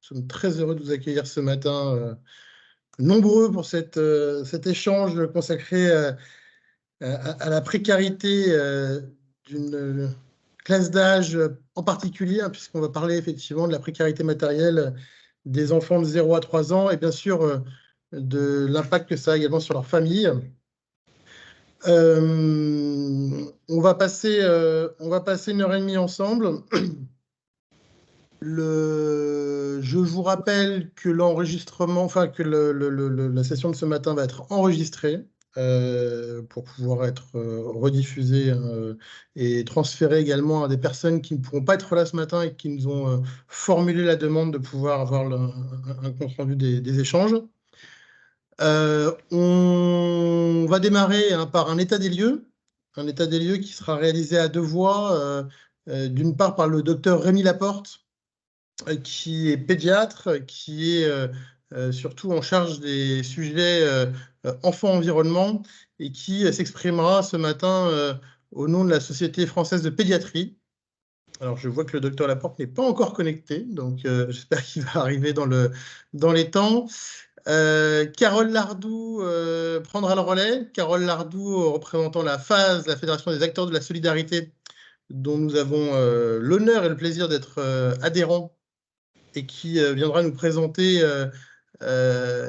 Nous sommes très heureux de vous accueillir ce matin, nombreux pour cet échange consacré à la précarité d'une classe d'âge en particulier, hein, puisqu'on va parler effectivement de la précarité matérielle des enfants de 0 à 3 ans et bien sûr de l'impact que ça a également sur leur famille. On va passer 1 heure et demie ensemble. Je vous rappelle que l'enregistrement, enfin que la session de ce matin va être enregistrée pour pouvoir être rediffusée et transférée également à des personnes qui ne pourront pas être là ce matin et qui nous ont formulé la demande de pouvoir avoir un compte rendu des échanges. On va démarrer par un état des lieux qui sera réalisé à 2 voix, d'une part par le docteur Rémi Laporte, qui est pédiatre, qui est surtout en charge des sujets enfants-environnement et qui s'exprimera ce matin au nom de la Société française de pédiatrie. Alors, je vois que le docteur Laporte n'est pas encore connecté, donc j'espère qu'il va arriver dans les temps. Carole Lardou prendra le relais. Carole Lardou représentant la FASE, la Fédération des acteurs de la solidarité, dont nous avons l'honneur et le plaisir d'être adhérents et qui viendra nous présenter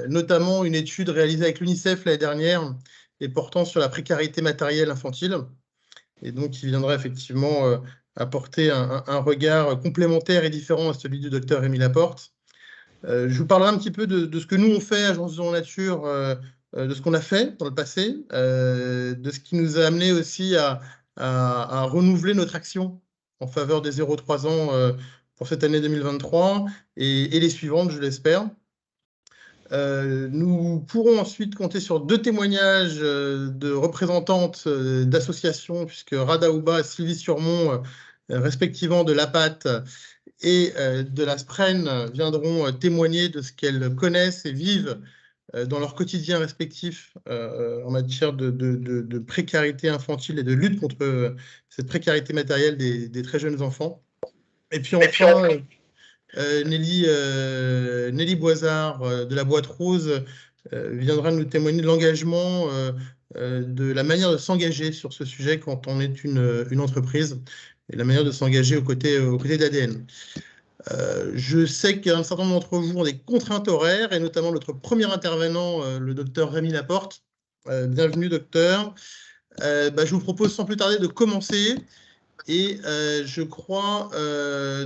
notamment une étude réalisée avec l'UNICEF l'année dernière et portant sur la précarité matérielle infantile. Et donc, qui viendra effectivement apporter un regard complémentaire et différent à celui du docteur Rémi Laporte. Je vous parlerai un petit peu de ce que nous on fait, Agence Vision Nature, de ce qu'on a fait dans le passé, de ce qui nous a amené aussi à renouveler notre action en faveur des 0-3 ans pour cette année 2023 et les suivantes, je l'espère. Nous pourrons ensuite compter sur 2 témoignages de représentantes d'associations, puisque Rada Ouba et Sylvie Surmont, respectivement de l'APAT et de la SPREN, viendront témoigner de ce qu'elles connaissent et vivent dans leur quotidien respectif en matière de précarité infantile et de lutte contre cette précarité matérielle des très jeunes enfants. Et puis enfin, Nelly Boisard de la Boîte Rose viendra nous témoigner de l'engagement, de la manière de s'engager sur ce sujet quand on est une entreprise et la manière de s'engager aux côtés d'ADN. Je sais qu'un certain nombre d'entre vous ont des contraintes horaires, et notamment notre premier intervenant, le docteur Rémi Laporte. Bienvenue, docteur. Je vous propose sans plus tarder de commencer. Et je crois,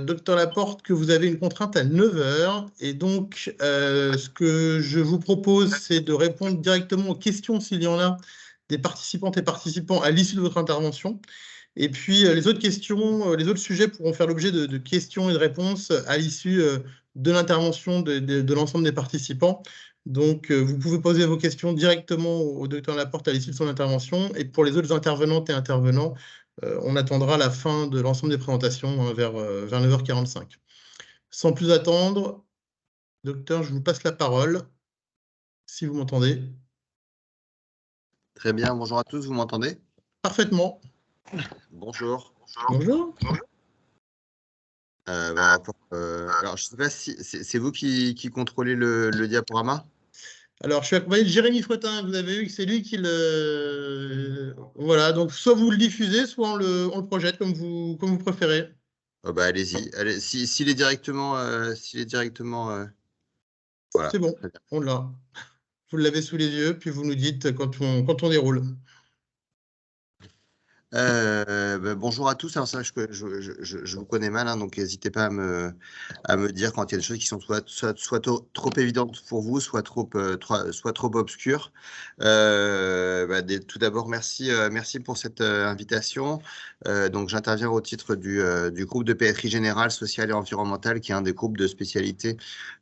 docteur Laporte, que vous avez une contrainte à 9h. Et donc, ce que je vous propose, c'est de répondre directement aux questions, s'il y en a, des participantes et participants à l'issue de votre intervention. Et puis, les autres questions, les autres sujets pourront faire l'objet de questions et de réponses à l'issue de l'intervention de l'ensemble des participants. Donc, vous pouvez poser vos questions directement au docteur Laporte à l'issue de son intervention. Et pour les autres intervenantes et intervenants, on attendra la fin de l'ensemble des présentations vers 9h45. Sans plus attendre, docteur, je vous passe la parole, si vous m'entendez. Très bien, bonjour à tous, vous m'entendez? Parfaitement. Bonjour. Bonjour. Alors, je ne sais pas si c'est vous qui contrôlez le diaporama? Alors, je suis accompagné de Jérémy Fouettin, vous avez vu que c'est lui qui le... Voilà, donc soit vous le diffusez, soit on le projette comme vous préférez. Allez-y, s'il est directement... voilà. C'est bon, on l'a. Vous l'avez sous les yeux, puis vous nous dites quand on déroule. Bonjour à tous. Alors, c'est vrai que je vous connais mal, hein, donc n'hésitez pas à me dire quand il y a des choses qui sont soit trop évidentes pour vous, soit trop obscures. Tout d'abord, merci pour cette invitation. Donc, j'interviens au titre du groupe de pédiatrie générale, sociale et environnementale, qui est un des groupes de spécialité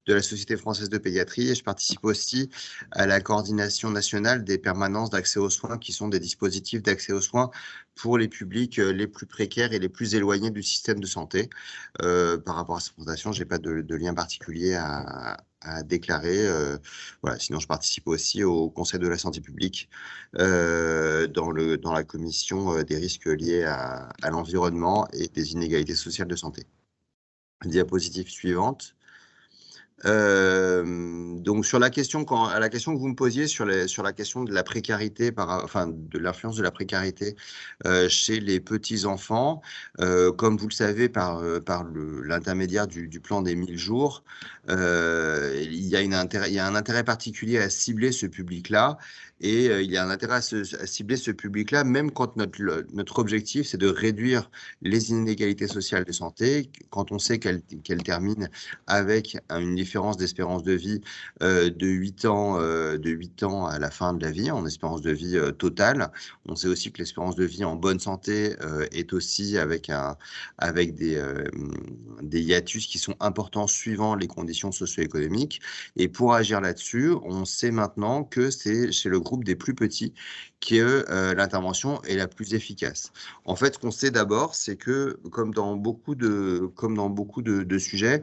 de la Société française de pédiatrie. Et je participe aussi à la coordination nationale des permanences d'accès aux soins, qui sont des dispositifs d'accès aux soins pour les publics les plus précaires et les plus éloignés du système de santé. Par rapport à cette présentation, je n'ai pas de lien particulier à déclarer. Voilà. Sinon, je participe aussi au Conseil de la santé publique dans la commission des risques liés à l'environnement et des inégalités sociales de santé. Diapositive suivante. Donc sur la question, à la question que vous me posiez sur la question de la précarité, enfin de l'influence de la précarité chez les petits enfants, comme vous le savez par l'intermédiaire du plan des 1000 jours, il y a un intérêt particulier à cibler ce public-là. Et il y a un intérêt à cibler ce public-là, même quand notre objectif, c'est de réduire les inégalités sociales de santé, quand on sait qu'elles terminent avec une différence d'espérance de vie de 8 ans à la fin de la vie, en espérance de vie totale. On sait aussi que l'espérance de vie en bonne santé est aussi avec des hiatus qui sont importants suivant les conditions socio-économiques. Et pour agir là-dessus, on sait maintenant que c'est chez le groupe des plus petits que l'intervention est la plus efficace. En fait, ce qu'on sait d'abord, c'est que, comme dans beaucoup de sujets,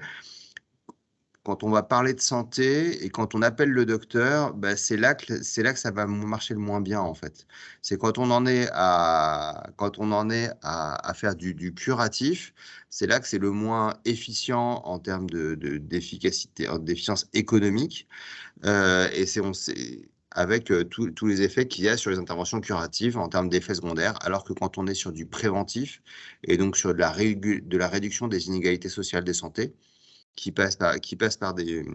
quand on va parler de santé et quand on appelle le docteur, bah, c'est là que ça va marcher le moins bien, en fait. C'est quand on en est à faire du curatif, c'est là que c'est le moins efficient en termes d'efficacité, d'efficience économique. Et on sait, avec tous les effets qu'il y a sur les interventions curatives en termes d'effets secondaires, alors que quand on est sur du préventif et donc sur de la réduction des inégalités sociales des santé, qui passe par des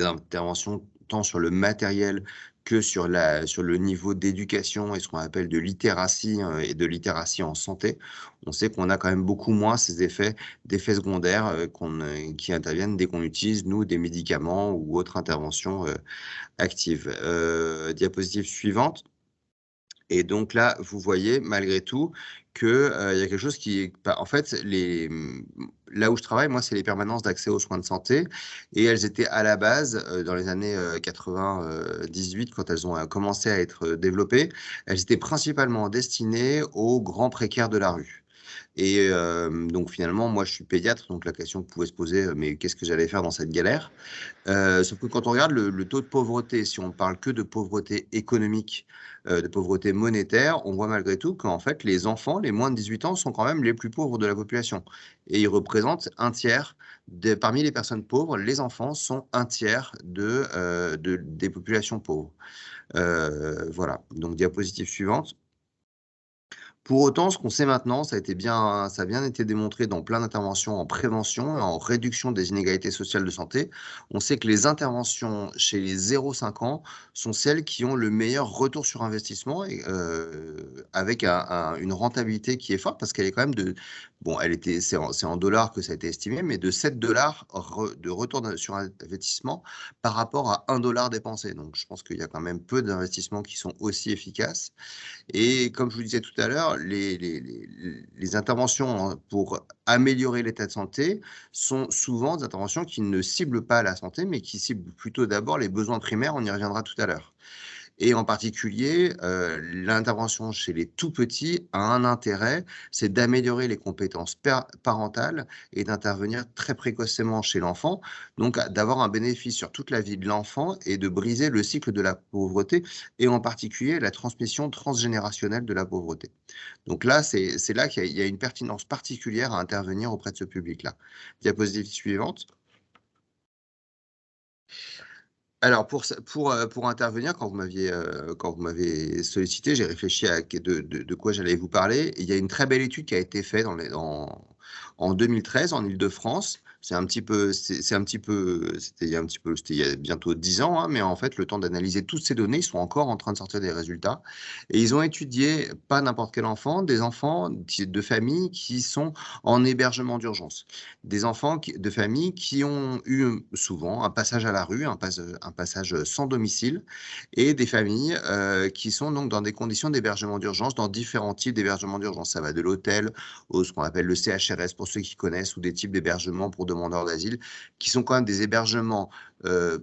interventions tant sur le matériel que sur le niveau d'éducation et ce qu'on appelle de littératie et de littératie en santé. On sait qu'on a quand même beaucoup moins ces d'effets secondaires qui interviennent dès qu'on utilise, nous, des médicaments ou autres interventions actives. Diapositive suivante. Et donc là, vous voyez malgré tout qu'il y a quelque chose qui... En fait, là où je travaille, moi, c'est les permanences d'accès aux soins de santé. Et elles étaient à la base, dans les années 98, quand elles ont commencé à être développées, elles étaient principalement destinées aux grands précaires de la rue. Et donc finalement, moi, je suis pédiatre, donc la question que pouvait se poser, mais qu'est-ce que j'allais faire dans cette galère? Sauf que quand on regarde le taux de pauvreté, si on ne parle que de pauvreté économique, de pauvreté monétaire, on voit malgré tout qu'en fait, les enfants, les moins de 18 ans, sont quand même les plus pauvres de la population. Et ils représentent un tiers, parmi les personnes pauvres, les enfants sont un tiers des populations pauvres. Voilà, donc diapositive suivante. Pour autant, ce qu'on sait maintenant, ça a bien été démontré dans plein d'interventions en prévention et en réduction des inégalités sociales de santé. On sait que les interventions chez les 0,5 ans sont celles qui ont le meilleur retour sur investissement et, avec une rentabilité qui est forte parce qu'elle est quand même c'est en dollars que ça a été estimé, mais de 7 dollars de retour sur investissement par rapport à 1 dollar dépensé. Donc, je pense qu'il y a quand même peu d'investissements qui sont aussi efficaces. Et comme je vous disais tout à l'heure, les interventions pour améliorer l'état de santé sont souvent des interventions qui ne ciblent pas la santé, mais qui ciblent plutôt d'abord les besoins primaires. On y reviendra tout à l'heure. Et en particulier, l'intervention chez les tout-petits a un intérêt, c'est d'améliorer les compétences parentales et d'intervenir très précocement chez l'enfant, donc d'avoir un bénéfice sur toute la vie de l'enfant et de briser le cycle de la pauvreté, et en particulier la transmission transgénérationnelle de la pauvreté. Donc là, c'est là qu'il y a une pertinence particulière à intervenir auprès de ce public-là. Diapositive suivante. Alors pour intervenir, quand vous m'avez sollicité, j'ai réfléchi à de quoi j'allais vous parler. Il y a une très belle étude qui a été faite en 2013 en Île-de-France. C'était il y a bientôt 10 ans, hein, mais en fait, le temps d'analyser toutes ces données, ils sont encore en train de sortir des résultats. Et ils ont étudié, pas n'importe quel enfant, des enfants de familles qui sont en hébergement d'urgence. Des enfants de familles qui ont eu souvent un passage à la rue, un passage sans domicile, et des familles qui sont donc dans des conditions d'hébergement d'urgence, dans différents types d'hébergement d'urgence. Ça va de l'hôtel au ce qu'on appelle le CHRS pour ceux qui connaissent, ou des types d'hébergements pour demandeurs d'asile, qui sont quand même des hébergements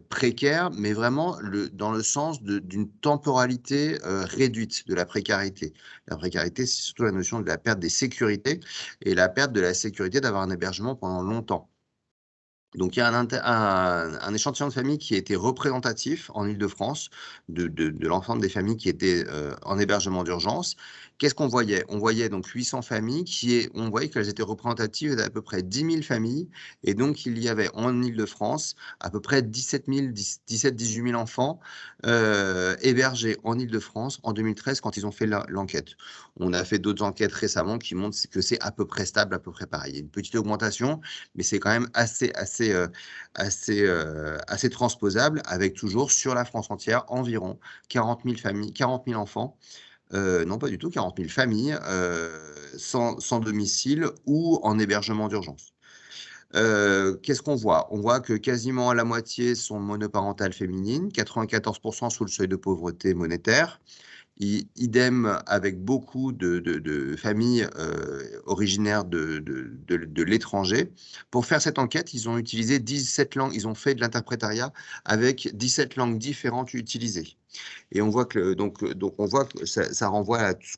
précaires, mais vraiment dans le sens d'une temporalité réduite de la précarité. La précarité, c'est surtout la notion de la perte des sécurités et la perte de la sécurité d'avoir un hébergement pendant longtemps. Donc, il y a un échantillon de familles qui était représentatif en Île-de-France de l'ensemble des familles qui étaient en hébergement d'urgence. Qu'est-ce qu'on voyait? On voyait donc 800 familles on voyait qu'elles étaient représentatives d'à peu près 10 000 familles. Et donc, il y avait en Île-de-France à peu près 17 000, 18 000 enfants hébergés en Île-de-France en 2013 quand ils ont fait l'enquête. On a fait d'autres enquêtes récemment qui montrent que c'est à peu près stable, à peu près pareil. Il y a une petite augmentation, mais c'est quand même assez transposable, avec toujours sur la France entière environ 40 000 familles, 40 000 enfants, non pas du tout, 40 000 familles sans domicile ou en hébergement d'urgence. Qu'est-ce qu'on voit? On voit que quasiment à la moitié sont monoparentales féminines, 94% sous le seuil de pauvreté monétaire. Idem avec beaucoup de familles originaires de l'étranger. Pour faire cette enquête, ils ont utilisé 17 langues, ils ont fait de l'interprétariat avec 17 langues différentes utilisées. Et on voit que, donc on voit que ça renvoie à tout ce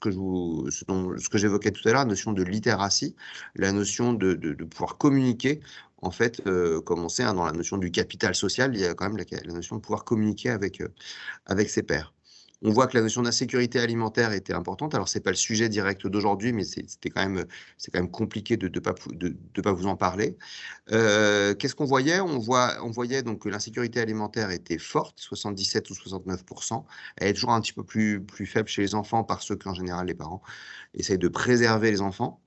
que j'évoquais tout à l'heure, la notion de littératie, la notion de pouvoir communiquer. En fait, comme on sait, dans la notion du capital social, il y a quand même la notion de pouvoir communiquer avec ses pairs. On voit que la notion d'insécurité alimentaire était importante. Alors, ce n'est pas le sujet direct d'aujourd'hui, mais c'est quand même compliqué de ne pas vous en parler. Qu'est-ce qu'on voyait? On voyait donc que l'insécurité alimentaire était forte, 77 ou 69%. Elle est toujours un petit peu plus faible chez les enfants parce qu'en général, les parents essayent de préserver les enfants.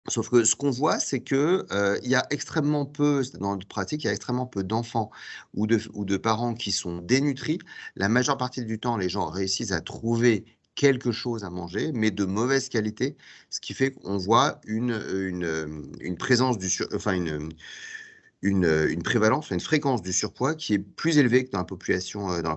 Sauf que ce qu'on voit, c'est que il y a extrêmement peu, dans notre pratique, il y a extrêmement peu d'enfants ou de parents qui sont dénutris. La majeure partie du temps, les gens réussissent à trouver quelque chose à manger, mais de mauvaise qualité, ce qui fait qu'on voit une présence une prévalence, une fréquence du surpoids qui est plus élevée que dans la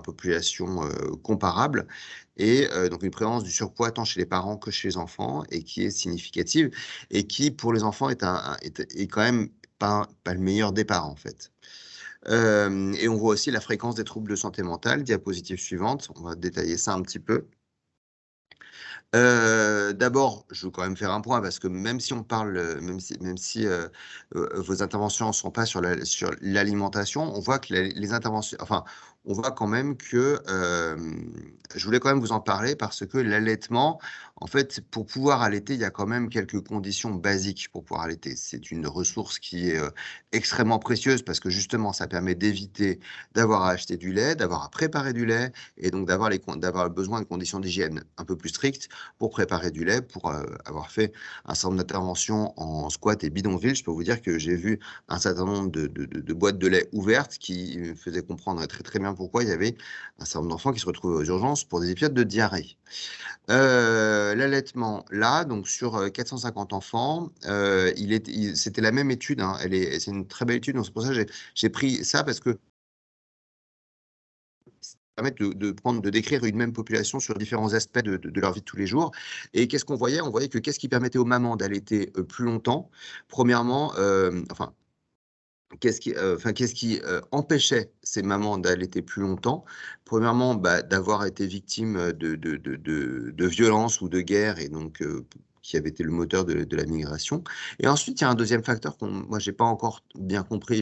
population comparable, et donc une prévalence du surpoids tant chez les parents que chez les enfants, et qui est significative, et qui pour les enfants est quand même pas le meilleur départ en fait. Et on voit aussi la fréquence des troubles de santé mentale. Diapositive suivante, on va détailler ça un petit peu. D'abord, je veux quand même faire un point parce que même si on parle, même si vos interventions ne sont pas sur l'alimentation, on voit que les interventions, enfin, on voit quand même que je voulais quand même vous en parler parce que l'allaitement, en fait, pour pouvoir allaiter, il y a quand même quelques conditions basiques pour pouvoir allaiter. C'est une ressource qui est extrêmement précieuse parce que justement, ça permet d'éviter d'avoir à acheter du lait, d'avoir à préparer du lait et donc d'avoir besoin de conditions d'hygiène un peu plus strictes pour préparer du lait, pour avoir fait un certain nombre d'interventions en squat et bidonville. Je peux vous dire que j'ai vu un certain nombre de boîtes de lait ouvertes qui me faisaient comprendre très très bien pourquoi il y avait un certain nombre d'enfants qui se retrouvaient aux urgences pour des épisodes de diarrhée. L'allaitement, là, donc sur 450 enfants, c'était la même étude, hein, c'est une très belle étude, donc c'est pour ça que j'ai pris ça parce que permettre de décrire une même population sur différents aspects de leur vie de tous les jours. Et qu'est-ce qu'on voyait? On voyait que qu'est-ce qui permettait aux mamans d'allaiter plus longtemps? Premièrement, qu'est-ce qui empêchait ces mamans d'allaiter plus longtemps? Premièrement, d'avoir été victime de violences ou de guerre, et donc qui avait été le moteur de la migration. Et ensuite, il y a un deuxième facteur moi, j'ai pas encore bien compris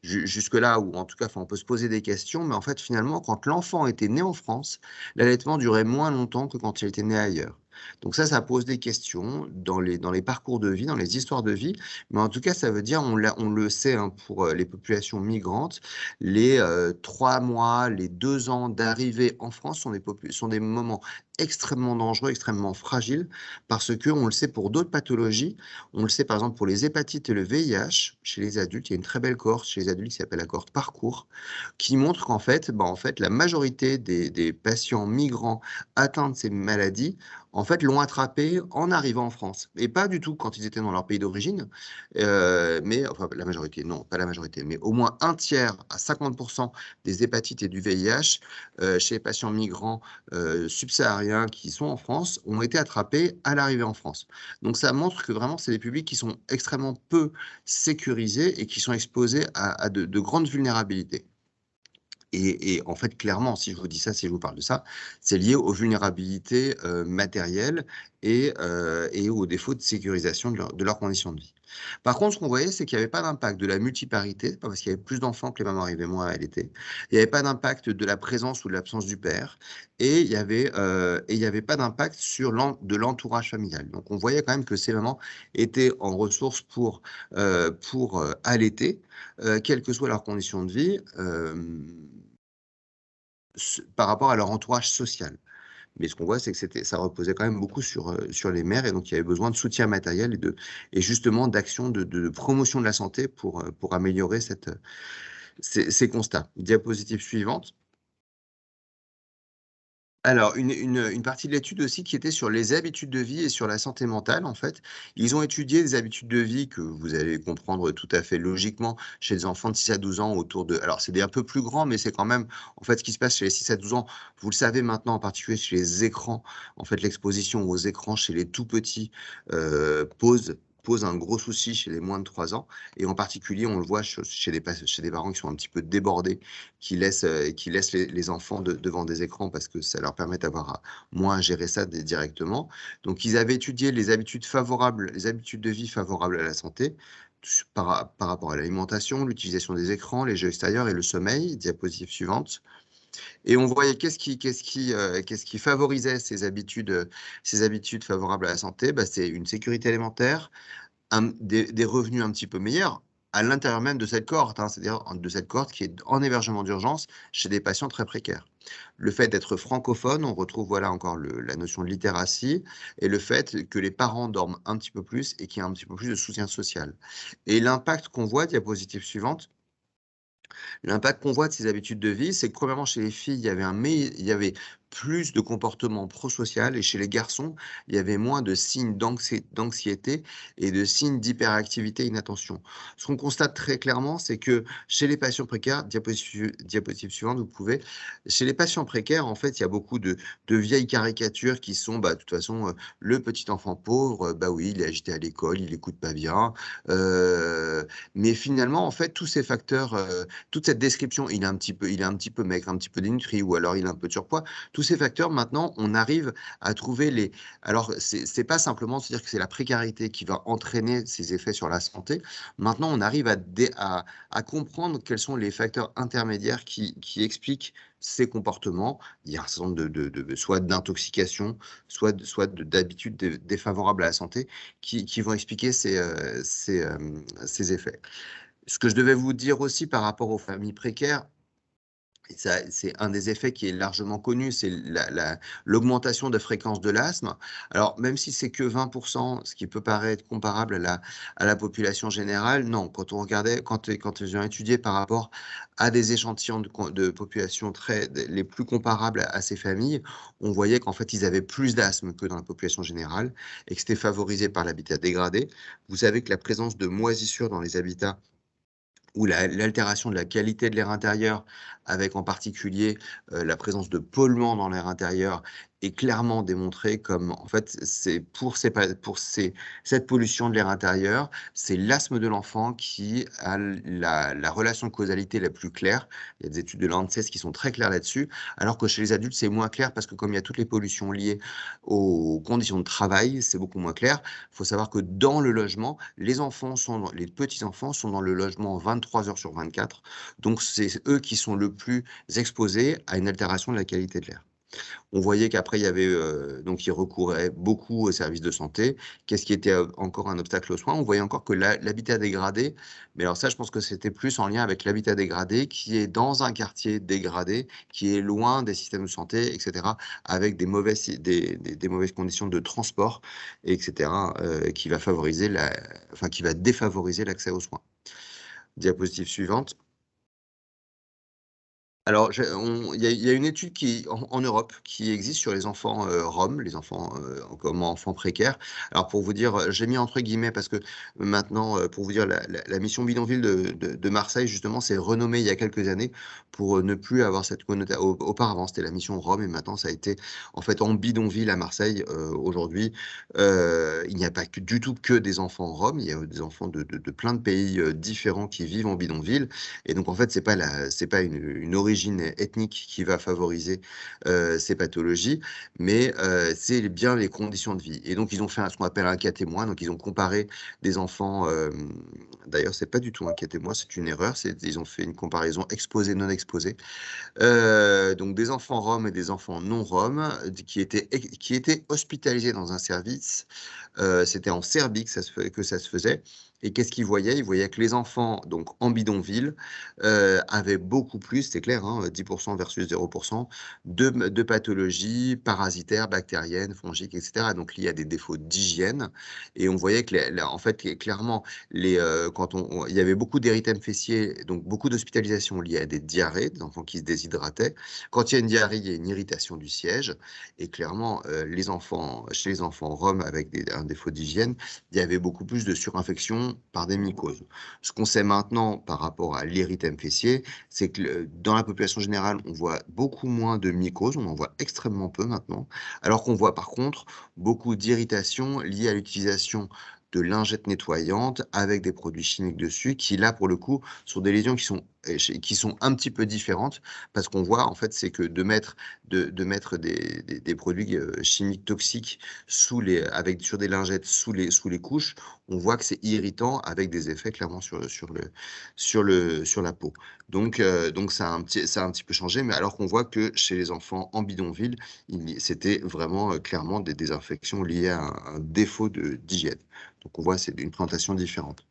jusque-là, ou en tout cas, on peut se poser des questions, mais en fait, finalement, quand l'enfant était né en France, l'allaitement durait moins longtemps que quand il était né ailleurs. Donc ça pose des questions dans les parcours de vie, dans les histoires de vie, mais en tout cas, ça veut dire, on le sait, hein, pour les populations migrantes, les 3 mois, les 2 ans d'arrivée en France sont des moments extrêmement dangereux, extrêmement fragiles, parce que on le sait pour d'autres pathologies, on le sait par exemple pour les hépatites et le VIH, chez les adultes, il y a une très belle cohorte chez les adultes qui s'appelle la cohorte Parcours, qui montre qu'en fait, la majorité des patients migrants atteints de ces maladies, en fait, l'ont attrapé en arrivant en France, et pas du tout quand ils étaient dans leur pays d'origine, mais enfin la majorité, non, pas la majorité, mais au moins un tiers à 50% des hépatites et du VIH chez les patients migrants subsahariens qui sont en France ont été attrapés à l'arrivée en France. Donc ça montre que vraiment c'est des publics qui sont extrêmement peu sécurisés et qui sont exposés à de grandes vulnérabilités. Et en fait, clairement, si je vous dis ça, si je vous parle de ça, c'est lié aux vulnérabilités matérielles et au défaut de sécurisation de leurs conditions de vie. Par contre, ce qu'on voyait, c'est qu'il n'y avait pas d'impact de la multiparité, pas parce qu'il y avait plus d'enfants que les mamans arrivaient moins à allaiter. Il n'y avait pas d'impact de la présence ou de l'absence du père, et il y avait pas d'impact sur de l'entourage familial. Donc, on voyait quand même que ces mamans étaient en ressources pour allaiter, quelles que soient leurs conditions de vie, par rapport à leur entourage social. Mais ce qu'on voit, c'est que ça reposait quand même beaucoup sur les mères, et donc il y avait besoin de soutien matériel et justement d'actions de promotion de la santé pour améliorer ces constats. Diapositive suivante. Alors, une partie de l'étude aussi qui était sur les habitudes de vie et sur la santé mentale, en fait. Ils ont étudié des habitudes de vie que vous allez comprendre tout à fait logiquement chez les enfants de 6 à 12 ans autour de... Alors, c'est des un peu plus grands, mais c'est quand même, en fait, ce qui se passe chez les 6 à 12 ans, vous le savez maintenant, en particulier chez les écrans, en fait, l'exposition aux écrans chez les tout petits pose un gros souci chez les moins de 3 ans. Et en particulier, on le voit chez des parents qui sont un petit peu débordés, qui laissent les enfants devant des écrans parce que ça leur permet d'avoir moins à gérer ça directement. Donc, ils avaient étudié les habitudes de vie favorables à la santé par rapport à l'alimentation, l'utilisation des écrans, les jeux extérieurs et le sommeil. Diapositive suivante. Et on voyait qu'est-ce qui favorisait ces habitudes favorables à la santé. Bah, c'est une sécurité alimentaire, des revenus un petit peu meilleurs à l'intérieur même de cette cohorte, hein, c'est-à-dire de cette cohorte qui est en hébergement d'urgence chez des patients très précaires. Le fait d'être francophone, on retrouve voilà encore la notion de littératie, et le fait que les parents dorment un petit peu plus et qu'il y a un petit peu plus de soutien social. Et l'impact qu'on voit, diapositive suivante, l'impact qu'on voit de ces habitudes de vie, c'est que premièrement, chez les filles, il y avait plus de comportements prosocial, et chez les garçons, il y avait moins de signes d'anxiété et de signes d'hyperactivité, inattention. Ce qu'on constate très clairement, c'est que chez les patients précaires, diapositive suivante, vous pouvez, chez les patients précaires, en fait, il y a beaucoup de vieilles caricatures qui sont, bah, de toute façon, le petit enfant pauvre, bah oui, il est agité à l'école, il écoute pas bien. Mais finalement, en fait, tous ces facteurs, toute cette description, il est un petit peu maigre, un petit peu dénutri, ou alors il a un peu de surpoids. Tous ces facteurs, maintenant, on arrive à trouver les... Alors, c'est pas simplement de se dire que c'est la précarité qui va entraîner ces effets sur la santé. Maintenant, on arrive à comprendre quels sont les facteurs intermédiaires qui expliquent ces comportements. Il y a un certain nombre soit d'intoxication, soit d'habitudes défavorables à la santé qui vont expliquer ces effets. Ce que je devais vous dire aussi par rapport aux familles précaires, et c'est un des effets qui est largement connu, c'est l'augmentation de fréquence de l'asthme. Alors, même si c'est que 20%, ce qui peut paraître comparable à la population générale, non. Quand ils ont étudié par rapport à des échantillons de population les plus comparables à ces familles, on voyait qu'en fait, ils avaient plus d'asthme que dans la population générale, et que c'était favorisé par l'habitat dégradé. Vous savez que la présence de moisissures dans les habitats, ou l'altération de la qualité de l'air intérieur, avec en particulier la présence de polluants dans l'air intérieur, est clairement démontrée comme, en fait, c'est cette pollution de l'air intérieur, c'est l'asthme de l'enfant qui a la relation de causalité la plus claire. Il y a des études de l'ANSES qui sont très claires là-dessus, alors que chez les adultes, c'est moins clair parce que comme il y a toutes les pollutions liées aux conditions de travail, c'est beaucoup moins clair. Il faut savoir que dans le logement, les petits-enfants sont dans le logement 23 heures sur 24. Donc, c'est eux qui sont le plus exposés à une altération de la qualité de l'air. On voyait qu'après, il y avait, donc ils recouraient beaucoup aux services de santé. Qu'est-ce qui était encore un obstacle aux soins? On voyait encore que l'habitat dégradé, mais alors ça, je pense que c'était plus en lien avec l'habitat dégradé qui est dans un quartier dégradé, qui est loin des systèmes de santé, etc., avec des mauvaises conditions de transport, etc., qui va défavoriser l'accès aux soins. Diapositive suivante. Alors, il y a une étude en Europe qui existe sur les enfants roms, les enfants comme enfants précaires. Alors, pour vous dire, j'ai mis entre guillemets parce que maintenant, pour vous dire, la mission bidonville de Marseille, justement, s'est renommée il y a quelques années pour ne plus avoir cette connotation. Auparavant, c'était la mission Rome, et maintenant, ça a été en fait en bidonville à Marseille. Aujourd'hui, il n'y a pas du tout que des enfants roms, il y a des enfants de plein de pays différents qui vivent en bidonville. Et donc, en fait, c'est pas une origine d'origine ethnique qui va favoriser ces pathologies, mais c'est bien les conditions de vie. Et donc, ils ont fait ce qu'on appelle un cas témoin. Donc, ils ont comparé des enfants, d'ailleurs, c'est pas du tout un cas témoin, c'est une erreur. Ils ont fait une comparaison exposée-non exposée. Donc, des enfants roms et des enfants non roms qui étaient hospitalisés dans un service. C'était en Serbie que ça se faisait. Et qu'est-ce qu'ils voyaient? Ils voyaient que les enfants, donc en bidonville, avaient beaucoup plus, c'est clair, hein, 10% versus 0%, de pathologies parasitaires, bactériennes, fongiques, etc. Donc liées à des défauts d'hygiène. Et on voyait que, en fait, clairement, il y avait beaucoup d'érythème fessier, donc beaucoup d'hospitalisations liées à des diarrhées, des enfants qui se déshydrataient. Quand il y a une diarrhée, il y a une irritation du siège. Et clairement, chez les enfants roms avec un défaut d'hygiène, il y avait beaucoup plus de surinfection par des mycoses. Ce qu'on sait maintenant par rapport à l'érythème fessier, c'est que dans la population générale, on voit beaucoup moins de mycoses, on en voit extrêmement peu maintenant, alors qu'on voit par contre beaucoup d'irritations liées à l'utilisation de lingettes nettoyantes avec des produits chimiques dessus, qui là, pour le coup, sont des lésions qui sont un petit peu différentes, parce qu'on voit, en fait, c'est que de mettre des produits chimiques toxiques sur des lingettes sous les couches, on voit que c'est irritant avec des effets clairement sur la peau. Donc ça a un petit peu changé, mais alors qu'on voit que chez les enfants en bidonville, c'était vraiment clairement des infections liées à un défaut d'hygiène. Donc on voit c'est une présentation différente.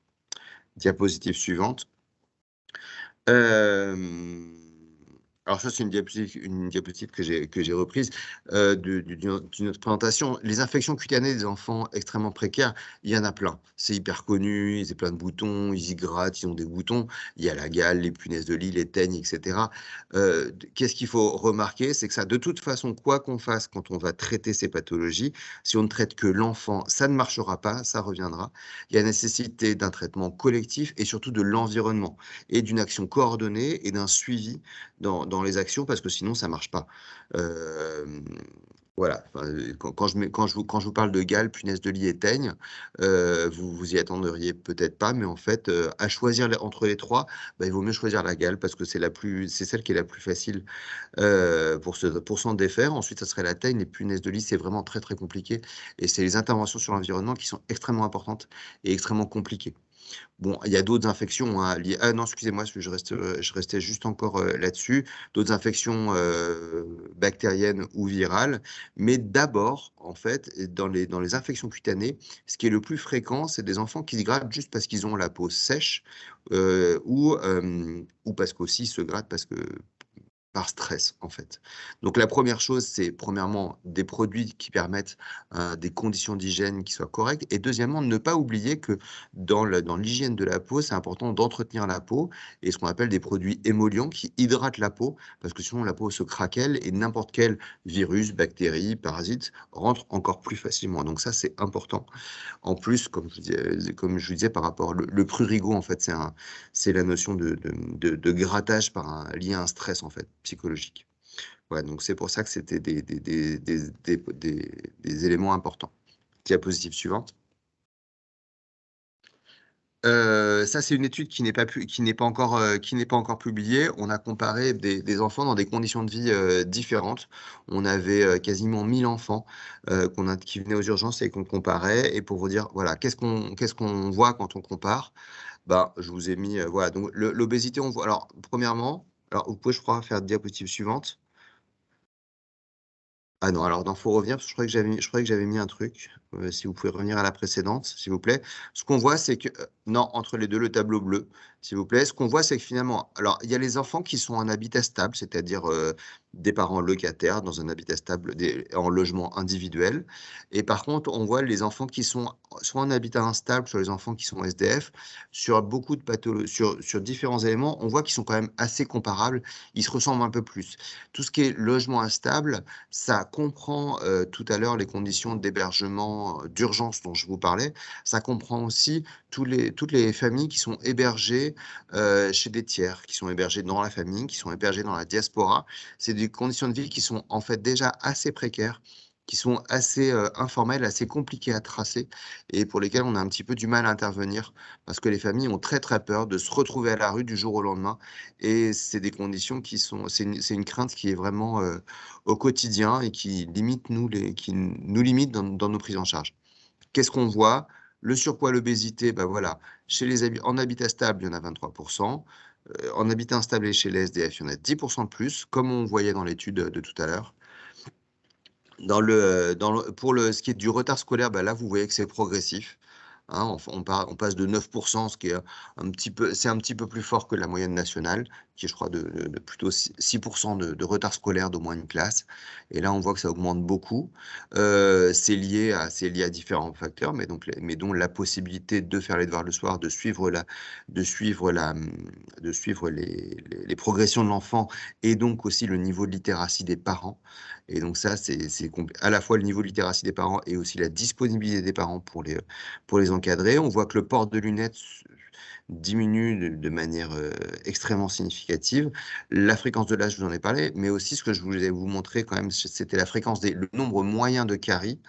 Diapositive suivante. Alors ça, c'est une diapositive que j'ai reprise d'une autre présentation. Les infections cutanées des enfants extrêmement précaires, il y en a plein. C'est hyper connu, ils ont plein de boutons, ils y grattent, ils ont des boutons. Il y a la gale, les punaises de lit, les teignes, etc. Qu'est-ce qu'il faut remarquer? C'est que ça, de toute façon, quoi qu'on fasse quand on va traiter ces pathologies, si on ne traite que l'enfant, ça ne marchera pas, ça reviendra. Il y a nécessité d'un traitement collectif et surtout de l'environnement et d'une action coordonnée et d'un suivi dans les actions, parce que sinon ça marche pas. Voilà. Quand je vous parle de gale, punaise de lit et teigne, vous y attendriez peut-être pas, mais en fait, à choisir entre les trois, bah, il vaut mieux choisir la gale parce que c'est celle qui est la plus facile pour s'en défaire. Ensuite, ça serait la teigne. Les punaises de lit, c'est vraiment très très compliqué, et c'est les interventions sur l'environnement qui sont extrêmement importantes et extrêmement compliquées. Bon, il y a d'autres infections liées. Ah non, excusez-moi, je restais juste encore là-dessus. D'autres infections bactériennes ou virales. Mais d'abord, en fait, dans les infections cutanées, ce qui est le plus fréquent, c'est des enfants qui se grattent juste parce qu'ils ont la peau sèche ou parce qu'aussi ils se grattent par stress, en fait. Donc la première chose, c'est premièrement des produits qui permettent des conditions d'hygiène qui soient correctes, et deuxièmement, ne pas oublier que dans l'hygiène de la peau, c'est important d'entretenir la peau et ce qu'on appelle des produits émollients qui hydratent la peau, parce que sinon la peau se craquelle et n'importe quel virus, bactérie, parasite rentre encore plus facilement. Donc ça, c'est important. En plus, comme je vous disais par rapport, le prurigo, en fait, c'est la notion de grattage lié à un stress, en fait, psychologique. Ouais, donc c'est pour ça que c'était des éléments importants. Diapositive suivante. Ça, c'est une étude qui n'est pas encore publiée. On a comparé des enfants dans des conditions de vie différentes. On avait quasiment 1000 enfants qui venaient aux urgences et qu'on comparait. Et pour vous dire, voilà, qu'est-ce qu'on voit quand on compare? Ben, je vous ai mis, voilà, donc l'obésité, on voit. Alors, premièrement, vous pouvez, je crois, faire diapositive suivante. Ah non, alors, il faut revenir, parce que je croyais que j'avais mis un truc. Si vous pouvez revenir à la précédente, s'il vous plaît. Ce qu'on voit, c'est que, non, entre les deux, le tableau bleu, s'il vous plaît. Ce qu'on voit, c'est que finalement, alors, il y a les enfants qui sont en habitat stable, c'est-à-dire des parents locataires dans un habitat stable, en logement individuel. Et par contre, on voit les enfants qui sont soit en habitat instable, soit les enfants qui sont SDF, sur beaucoup de pathologies, sur différents éléments, on voit qu'ils sont quand même assez comparables. Ils se ressemblent un peu plus. Tout ce qui est logement instable, ça comprend tout à l'heure les conditions d'hébergement d'urgence dont je vous parlais. Ça comprend aussi toutes les familles qui sont hébergées chez des tiers, qui sont hébergées dans la famille, qui sont hébergées dans la diaspora. C'est des conditions de vie qui sont en fait déjà assez précaires, qui sont assez informels, assez compliqués à tracer et pour lesquels on a un petit peu du mal à intervenir parce que les familles ont très très peur de se retrouver à la rue du jour au lendemain et c'est des conditions qui sont, c'est une crainte qui est vraiment au quotidien et qui limite qui nous limite dans nos prises en charge. Qu'est-ce qu'on voit? Le surpoids, l'obésité, bah voilà, en habitat stable, il y en a 23%, en habitat instable et chez les SDF, il y en a 10% de plus, comme on voyait dans l'étude de tout à l'heure. Pour ce qui est du retard scolaire, bah là, vous voyez que c'est progressif. Hein, on passe de 9%, ce qui est c'est un petit peu plus fort que la moyenne nationale, qui est, je crois, de plutôt 6% de retard scolaire d'au moins une classe. Et là, on voit que ça augmente beaucoup. C'est lié à différents facteurs, mais dont la possibilité de faire les devoirs le soir, de suivre les progressions de l'enfant, et donc aussi le niveau de littératie des parents. Et donc ça, c'est à la fois le niveau de littératie des parents et aussi la disponibilité des parents pour les encadrer. On voit que le port de lunettes diminue de manière extrêmement significative. La fréquence de l'âge, je vous en ai parlé, mais aussi ce que je voulais vous montrer quand même, c'était le nombre moyen de caries.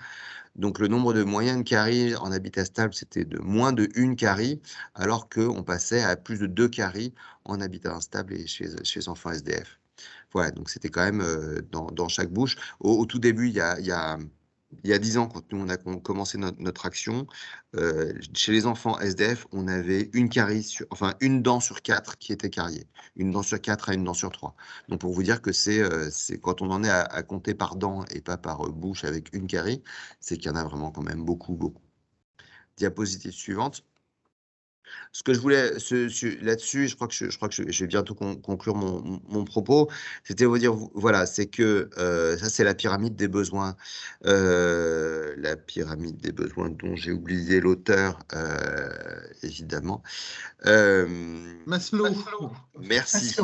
Donc le nombre de moyens de caries en habitat stable, c'était de moins de 1 carie, alors qu'on passait à plus de 2 caries en habitat instable et chez les enfants SDF. Voilà, donc c'était quand même dans chaque bouche. Au tout début, il y a 10 ans, quand nous on a commencé notre action, chez les enfants SDF, on avait une dent sur 4 qui était cariée. Une dent sur 4 à une dent sur 3. Donc pour vous dire que c'est quand on en est à compter par dent et pas par bouche avec une carie, c'est qu'il y en a vraiment quand même beaucoup, beaucoup. Diapositive suivante. Ce que je voulais là-dessus, je crois que je vais bientôt conclure mon propos, c'était vous dire, voilà, c'est que ça, c'est la pyramide des besoins. La pyramide des besoins dont j'ai oublié l'auteur, évidemment. Maslow. Merci.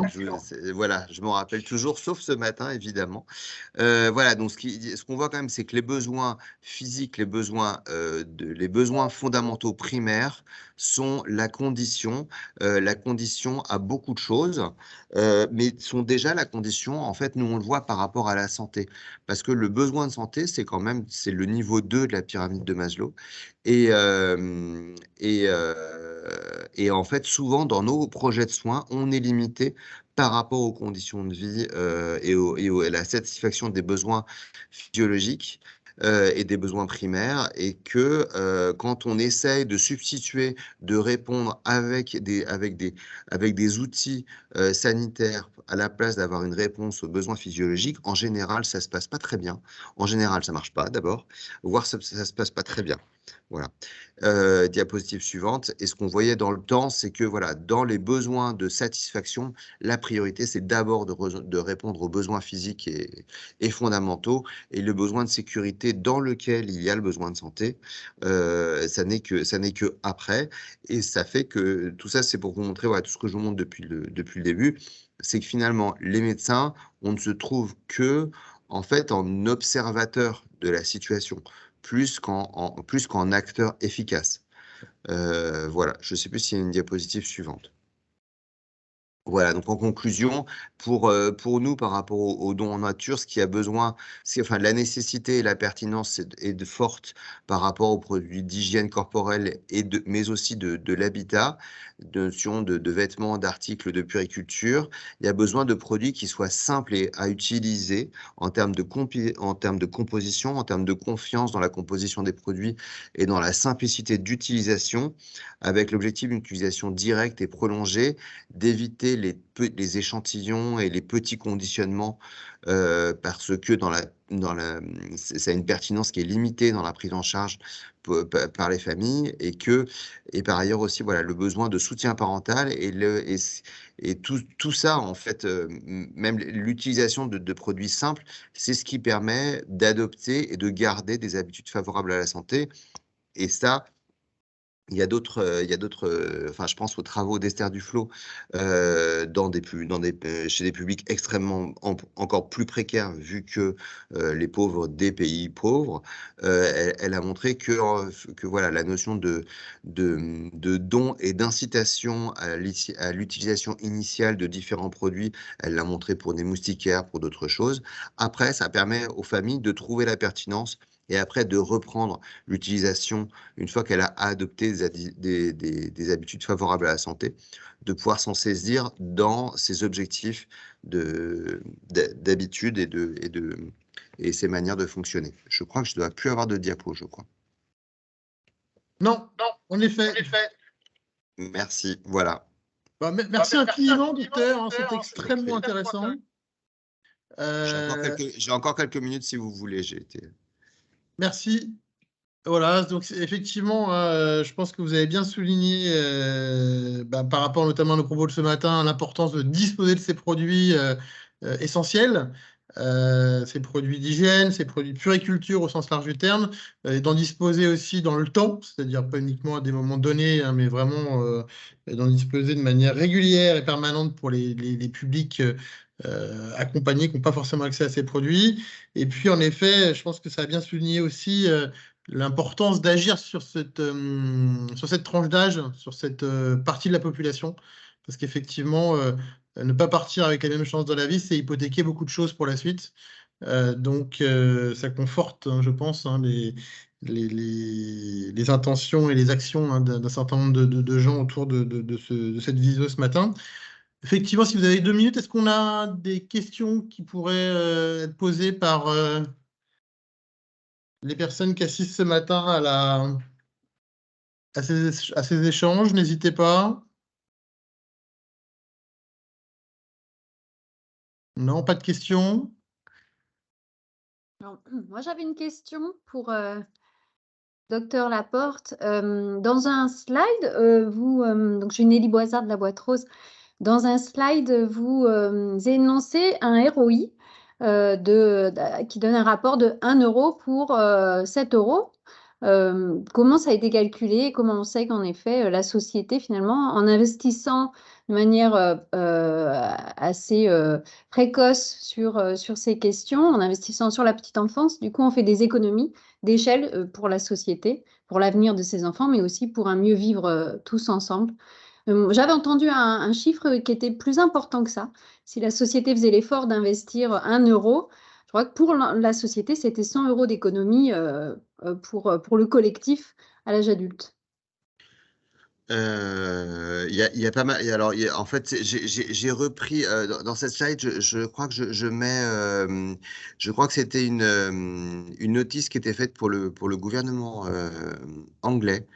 Voilà, je m'en rappelle toujours, sauf ce matin, évidemment. Voilà, donc ce qu'on voit quand même, c'est que les besoins physiques, les besoins fondamentaux primaires sont la condition à beaucoup de choses, mais sont déjà la condition, en fait, nous on le voit par rapport à la santé, parce que le besoin de santé, c'est le niveau 2 de la pyramide de Maslow, et, en fait, souvent dans nos projets de soins, on est limité par rapport aux conditions de vie à la satisfaction des besoins physiologiques et des besoins primaires, et que quand on essaye de substituer, de répondre avec des outils sanitaires à la place d'avoir une réponse aux besoins physiologiques, en général, ça se passe pas très bien. En général, ça marche pas d'abord, voire ça se passe pas très bien. Voilà. Diapositive suivante. Et ce qu'on voyait dans le temps, c'est que voilà, dans les besoins de satisfaction, la priorité, c'est d'abord de répondre aux besoins physiques et fondamentaux, et le besoin de sécurité dans lequel il y a le besoin de santé, ça n'est que après. Et ça fait que tout ça, c'est pour vous montrer, voilà, tout ce que je vous montre depuis le début, c'est que finalement, les médecins, on ne se trouve que en fait en observateur de la situation, plus qu'en acteur efficace. Voilà, je ne sais plus s'il y a une diapositive suivante. Voilà, donc en conclusion, pour nous, par rapport aux dons en nature, ce qui a besoin, enfin, la nécessité et la pertinence est forte par rapport aux produits d'hygiène corporelle, mais aussi de l'habitat, de notion de vêtements, d'articles de puériculture. Il y a besoin de produits qui soient simples à utiliser en termes de composition, en termes de confiance dans la composition des produits et dans la simplicité d'utilisation, avec l'objectif d'une utilisation directe et prolongée, d'éviter les échantillons et les petits conditionnements, parce que ça a une pertinence qui est limitée dans la prise en charge par les familles, et par ailleurs aussi, voilà, le besoin de soutien parental et tout ça, en fait, même l'utilisation de produits simples, c'est ce qui permet d'adopter et de garder des habitudes favorables à la santé. Et ça, Il y a d'autres, enfin, je pense aux travaux d'Esther Duflo chez des publics extrêmement encore plus précaires, vu que les pauvres des pays pauvres. Elle a montré que voilà, la notion de don et d'incitation à l'utilisation initiale de différents produits, elle l'a montré pour des moustiquaires, pour d'autres choses. Après, ça permet aux familles de trouver la pertinence et après de reprendre l'utilisation une fois qu'elle a adopté des habitudes favorables à la santé, de pouvoir s'en saisir dans ses objectifs d'habitude et ses manières de fonctionner. Je crois que je ne dois plus avoir de diapo, je crois. Non, en effet. Merci, voilà. Merci infiniment, docteur, hein, c'est extrêmement intéressant. J'ai encore quelques minutes si vous voulez. Merci. Voilà, donc effectivement, je pense que vous avez bien souligné, par rapport notamment à nos propos de ce matin, l'importance de disposer de ces produits essentiels, ces produits d'hygiène, ces produits de puriculture au sens large du terme, et d'en disposer aussi dans le temps, c'est-à-dire pas uniquement à des moments donnés, hein, mais vraiment d'en disposer de manière régulière et permanente pour les publics accompagnés qui n'ont pas forcément accès à ces produits. Et puis, en effet, je pense que ça a bien souligné aussi l'importance d'agir sur cette tranche d'âge, sur cette partie de la population, parce qu'effectivement, ne pas partir avec les mêmes chances dans la vie, c'est hypothéquer beaucoup de choses pour la suite. Donc, ça conforte, hein, je pense, hein, les intentions et les actions, hein, d'un certain nombre de gens autour de cette visio ce matin. Effectivement, si vous avez 2 minutes, est-ce qu'on a des questions qui pourraient être posées par les personnes qui assistent ce matin à ces échanges? N'hésitez pas. Non, pas de questions? Alors, moi, j'avais une question pour Docteur Laporte. Dans un slide, donc je suis Nelly Boisard de la Boîte Rose. Dans un slide, vous énoncez un ROI qui donne un rapport de 1 euro pour 7 euros. Comment ça a été calculé et comment on sait qu'en effet, la société, finalement, en investissant de manière assez précoce sur ces questions, en investissant sur la petite enfance, du coup, on fait des économies d'échelle pour la société, pour l'avenir de ces enfants, mais aussi pour un mieux vivre tous ensemble. J'avais entendu un chiffre qui était plus important que ça. Si la société faisait l'effort d'investir 1 euro, je crois que pour la société, c'était 100 euros d'économie pour le collectif à l'âge adulte. Il y a pas mal. Alors, en fait, j'ai repris dans cette slide. Je crois que je mets. Je crois que c'était une notice qui était faite pour le gouvernement anglais.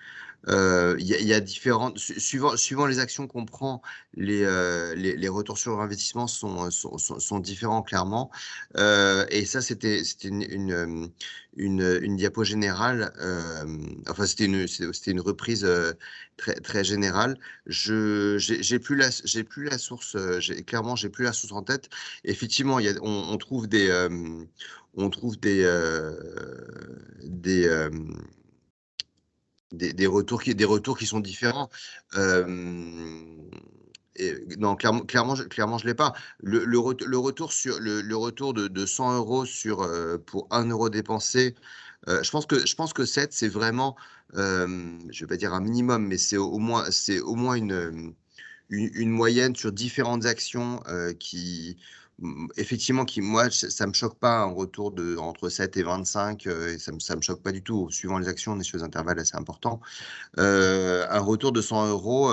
Il y a différentes, suivant les actions qu'on prend, les retours sur investissement sont différents clairement. Et ça, c'était une diapo générale. Enfin, c'était une reprise très très générale. J'ai plus la source. Clairement, j'ai plus la source en tête. Effectivement, on trouve des retours qui sont différents. Non, clairement, je l'ai pas. Le retour de 100 euros pour 1 euro dépensé, je pense que 7, c'est vraiment, je vais pas dire un minimum, mais c'est au moins une moyenne sur différentes actions effectivement, moi, ça me choque pas un retour entre 7 et 25, et ça me choque pas du tout. Suivant les actions, on est sur des intervalles assez importants. Un retour de 100 euros,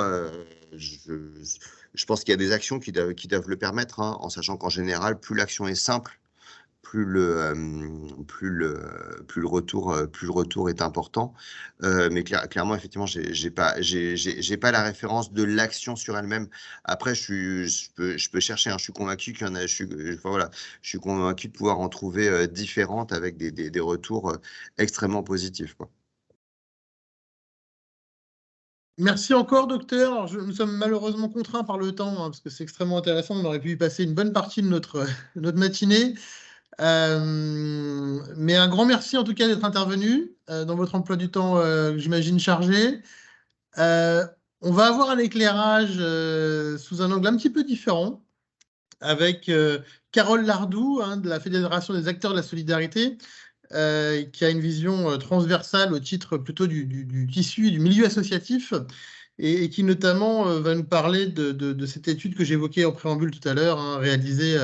je pense qu'il y a des actions qui doivent le permettre, hein, en sachant qu'en général, plus l'action est simple, plus le retour est important. Mais clairement, effectivement, j'ai pas la référence de l'action sur elle-même. Après, je peux chercher, hein, je suis convaincu qu'il y en a. Je suis convaincu de pouvoir en trouver différentes avec des retours extrêmement positifs, quoi. Merci encore, docteur. Alors, nous sommes malheureusement contraints par le temps, hein, parce que c'est extrêmement intéressant. On aurait pu y passer une bonne partie de notre matinée. Mais un grand merci en tout cas d'être intervenu dans votre emploi du temps, j'imagine, chargé. On va avoir un éclairage sous un angle un petit peu différent avec Carole Lardou, hein, de la Fédération des acteurs de la solidarité, qui a une vision transversale au titre plutôt du tissu, du milieu associatif, et qui notamment va nous parler de cette étude que j'évoquais en préambule tout à l'heure, hein, réalisée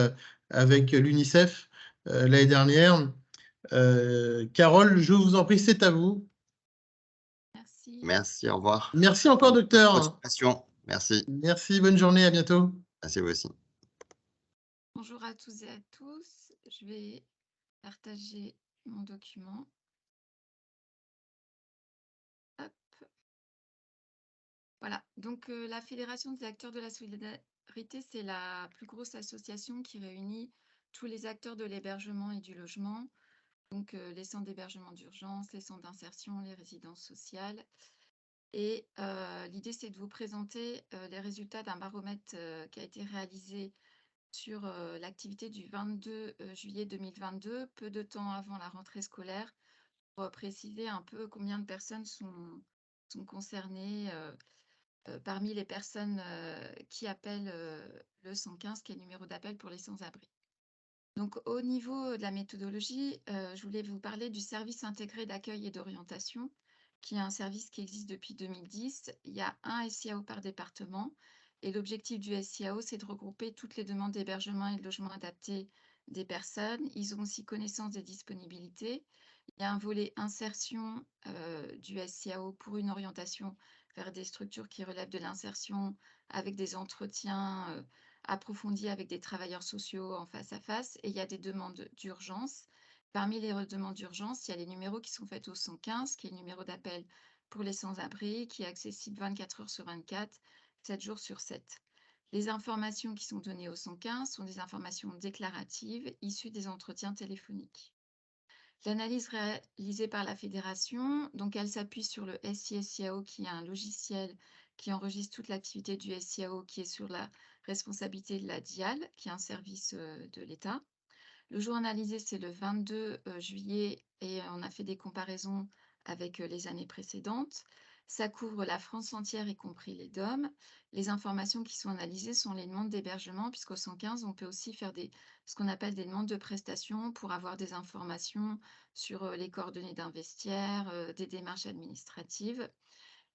avec l'UNICEF l'année dernière. Carole, je vous en prie, c'est à vous. Merci. Merci, au revoir. Merci encore, docteur. Merci. Merci, bonne journée, à bientôt. Merci vous aussi. Bonjour à tous et à tous. Je vais partager mon document. Hop. Voilà, donc la Fédération des acteurs de la solidarité, c'est la plus grosse association qui réunit tous les acteurs de l'hébergement et du logement, donc les centres d'hébergement d'urgence, les centres d'insertion, les résidences sociales. Et l'idée, c'est de vous présenter les résultats d'un baromètre qui a été réalisé sur l'activité du 22 juillet 2022, peu de temps avant la rentrée scolaire, pour préciser un peu combien de personnes sont concernées parmi les personnes qui appellent le 115, qui est le numéro d'appel pour les sans-abri. Donc, au niveau de la méthodologie, je voulais vous parler du service intégré d'accueil et d'orientation, qui est un service qui existe depuis 2010. Il y a un SIAO par département. Et l'objectif du SIAO, c'est de regrouper toutes les demandes d'hébergement et de logement adapté des personnes. Ils ont aussi connaissance des disponibilités. Il y a un volet insertion du SIAO pour une orientation vers des structures qui relèvent de l'insertion avec des entretiens approfondis avec des travailleurs sociaux en face à face. Et il y a des demandes d'urgence. Parmi les demandes d'urgence, il y a les numéros qui sont faits au 115, qui est le numéro d'appel pour les sans-abri, qui est accessible 24 heures sur 24, 7 jours sur 7. Les informations qui sont données au 115 sont des informations déclaratives issues des entretiens téléphoniques. L'analyse réalisée par la fédération, donc elle s'appuie sur le SISIAO, qui est un logiciel qui enregistre toute l'activité du SIAO, qui est sur la responsabilité de la DIAL, qui est un service de l'État. Le jour analysé, c'est le 22 juillet et on a fait des comparaisons avec les années précédentes. Ça couvre la France entière, y compris les DOM. Les informations qui sont analysées sont les demandes d'hébergement, puisqu'au 115, on peut aussi faire ce qu'on appelle des demandes de prestations pour avoir des informations sur les coordonnées d'un vestiaire, des démarches administratives.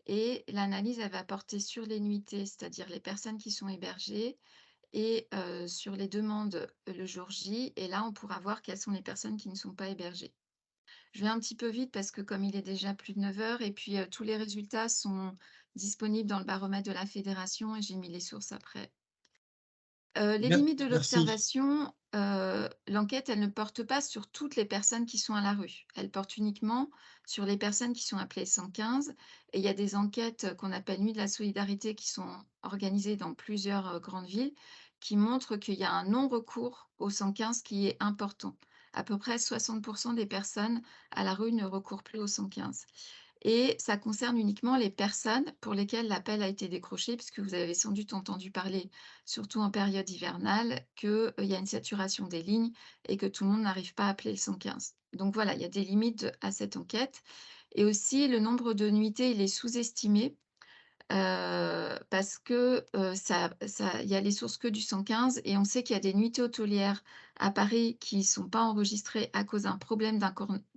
Et l'analyse, elle va porter sur les nuitées, c'est-à-dire les personnes qui sont hébergées, et sur les demandes le jour J. Et là, on pourra voir quelles sont les personnes qui ne sont pas hébergées. Je vais un petit peu vite parce que comme il est déjà plus de 9 heures, et puis tous les résultats sont disponibles dans le baromètre de la fédération et j'ai mis les sources après. Les limites de l'observation, l'enquête, elle ne porte pas sur toutes les personnes qui sont à la rue. Elle porte uniquement sur les personnes qui sont appelées 115. Et il y a des enquêtes qu'on appelle Nuit de la solidarité qui sont organisées dans plusieurs grandes villes qui montrent qu'il y a un non-recours au 115 qui est important. À peu près 60% des personnes à la rue ne recourent plus au 115. Et ça concerne uniquement les personnes pour lesquelles l'appel a été décroché, puisque vous avez sans doute entendu parler, surtout en période hivernale, qu'il y a une saturation des lignes et que tout le monde n'arrive pas à appeler le 115. Donc voilà, il y a des limites à cette enquête. Et aussi, le nombre de nuitées, il est sous-estimé. Parce que il y a les sources que du 115 et on sait qu'il y a des nuitées hôtelières à Paris qui ne sont pas enregistrées à cause d'un problème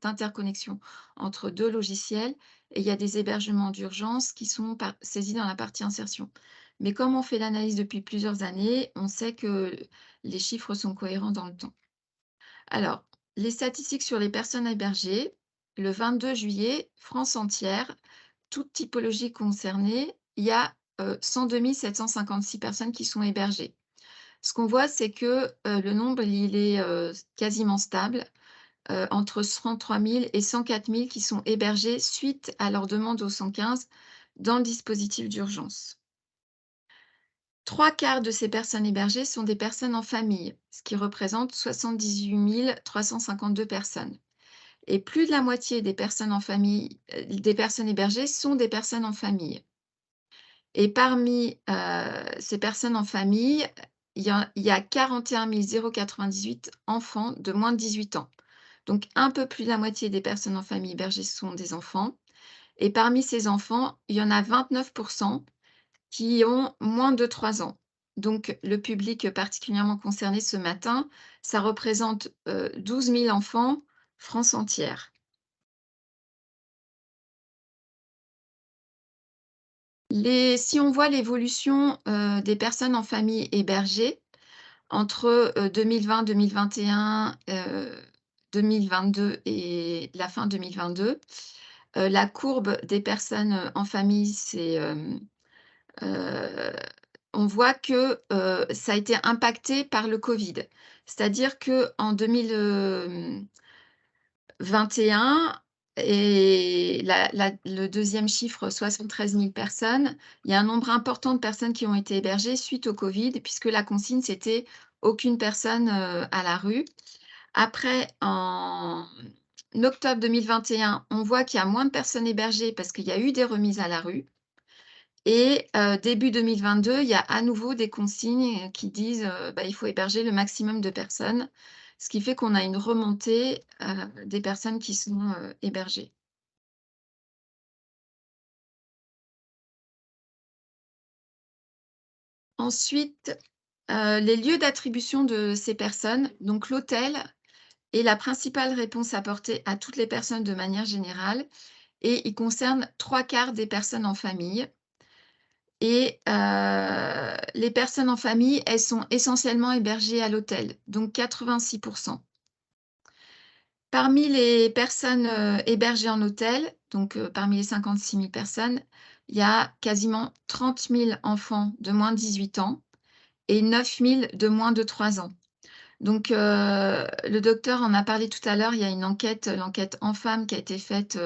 d'interconnexion entre deux logiciels et il y a des hébergements d'urgence qui sont saisis dans la partie insertion. Mais comme on fait l'analyse depuis plusieurs années, on sait que les chiffres sont cohérents dans le temps. Alors, les statistiques sur les personnes hébergées, le 22 juillet, France entière, toute typologie concernée, il y a 102 756 personnes qui sont hébergées. Ce qu'on voit, c'est que le nombre, il est quasiment stable, entre 33 000 et 104 000 qui sont hébergés suite à leur demande au 115 dans le dispositif d'urgence. 3/4 de ces personnes hébergées sont des personnes en famille, ce qui représente 78 352 personnes. Et plus de la moitié des personnes en famille, des personnes hébergées sont des personnes en famille. Et parmi ces personnes en famille, il y a 41 098 enfants de moins de 18 ans. Donc un peu plus de la moitié des personnes en famille hébergées sont des enfants. Et parmi ces enfants, il y en a 29% qui ont moins de 3 ans. Donc le public particulièrement concerné ce matin, ça représente 12 000 enfants, France entière. Si on voit l'évolution des personnes en famille hébergées entre 2020, 2021, 2022 et la fin 2022, la courbe des personnes en famille, on voit que ça a été impacté par le Covid. C'est-à-dire qu'en 2021 et le deuxième chiffre, 73 000 personnes, il y a un nombre important de personnes qui ont été hébergées suite au Covid, puisque la consigne, c'était aucune personne à la rue. Après, en octobre 2021, on voit qu'il y a moins de personnes hébergées parce qu'il y a eu des remises à la rue. Et début 2022, il y a à nouveau des consignes qui disent il faut héberger le maximum de personnes, ce qui fait qu'on a une remontée des personnes qui sont hébergées. Ensuite, les lieux d'attribution de ces personnes. Donc l'hôtel est la principale réponse apportée à toutes les personnes de manière générale et il concerne 3/4 des personnes en famille. Et les personnes en famille, elles sont essentiellement hébergées à l'hôtel, donc 86%. Parmi les personnes hébergées en hôtel, donc parmi les 56 000 personnes, il y a quasiment 30 000 enfants de moins de 18 ans et 9 000 de moins de 3 ans. Donc, le docteur en a parlé tout à l'heure, il y a une enquête, l'enquête Enfam qui a été faite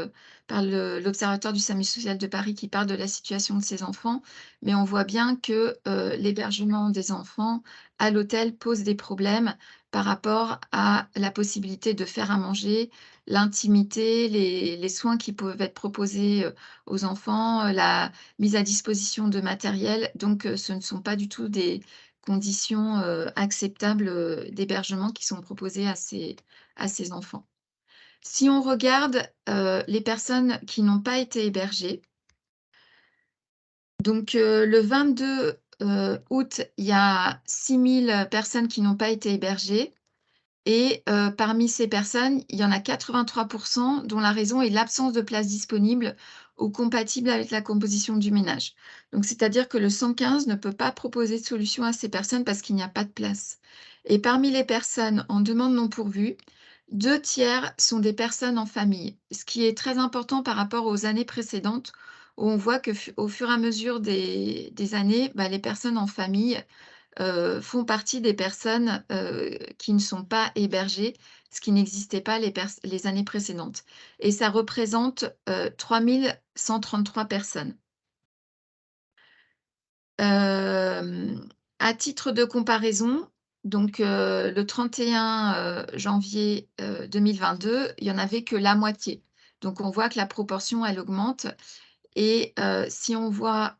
par l'Observatoire du SAMU social de Paris qui parle de la situation de ces enfants. Mais on voit bien que l'hébergement des enfants à l'hôtel pose des problèmes par rapport à la possibilité de faire à manger, l'intimité, les soins qui peuvent être proposés aux enfants, la mise à disposition de matériel. Donc, ce ne sont pas du tout des conditions acceptables d'hébergement qui sont proposées à ces enfants. Si on regarde les personnes qui n'ont pas été hébergées, donc le 22 août, il y a 6 000 personnes qui n'ont pas été hébergées et parmi ces personnes, il y en a 83% dont la raison est l'absence de place disponible ou compatible avec la composition du ménage. Donc, c'est-à-dire que le 115 ne peut pas proposer de solution à ces personnes parce qu'il n'y a pas de place. Et parmi les personnes en demande non pourvue, 2/3 sont des personnes en famille, ce qui est très important par rapport aux années précédentes où on voit qu'au fur et à mesure des années, les personnes en famille font partie des personnes qui ne sont pas hébergées, ce qui n'existait pas les années précédentes. Et ça représente 3 133 personnes. À titre de comparaison, donc le 31 janvier 2022, il n'y en avait que la moitié. Donc on voit que la proportion, elle augmente. Et si on voit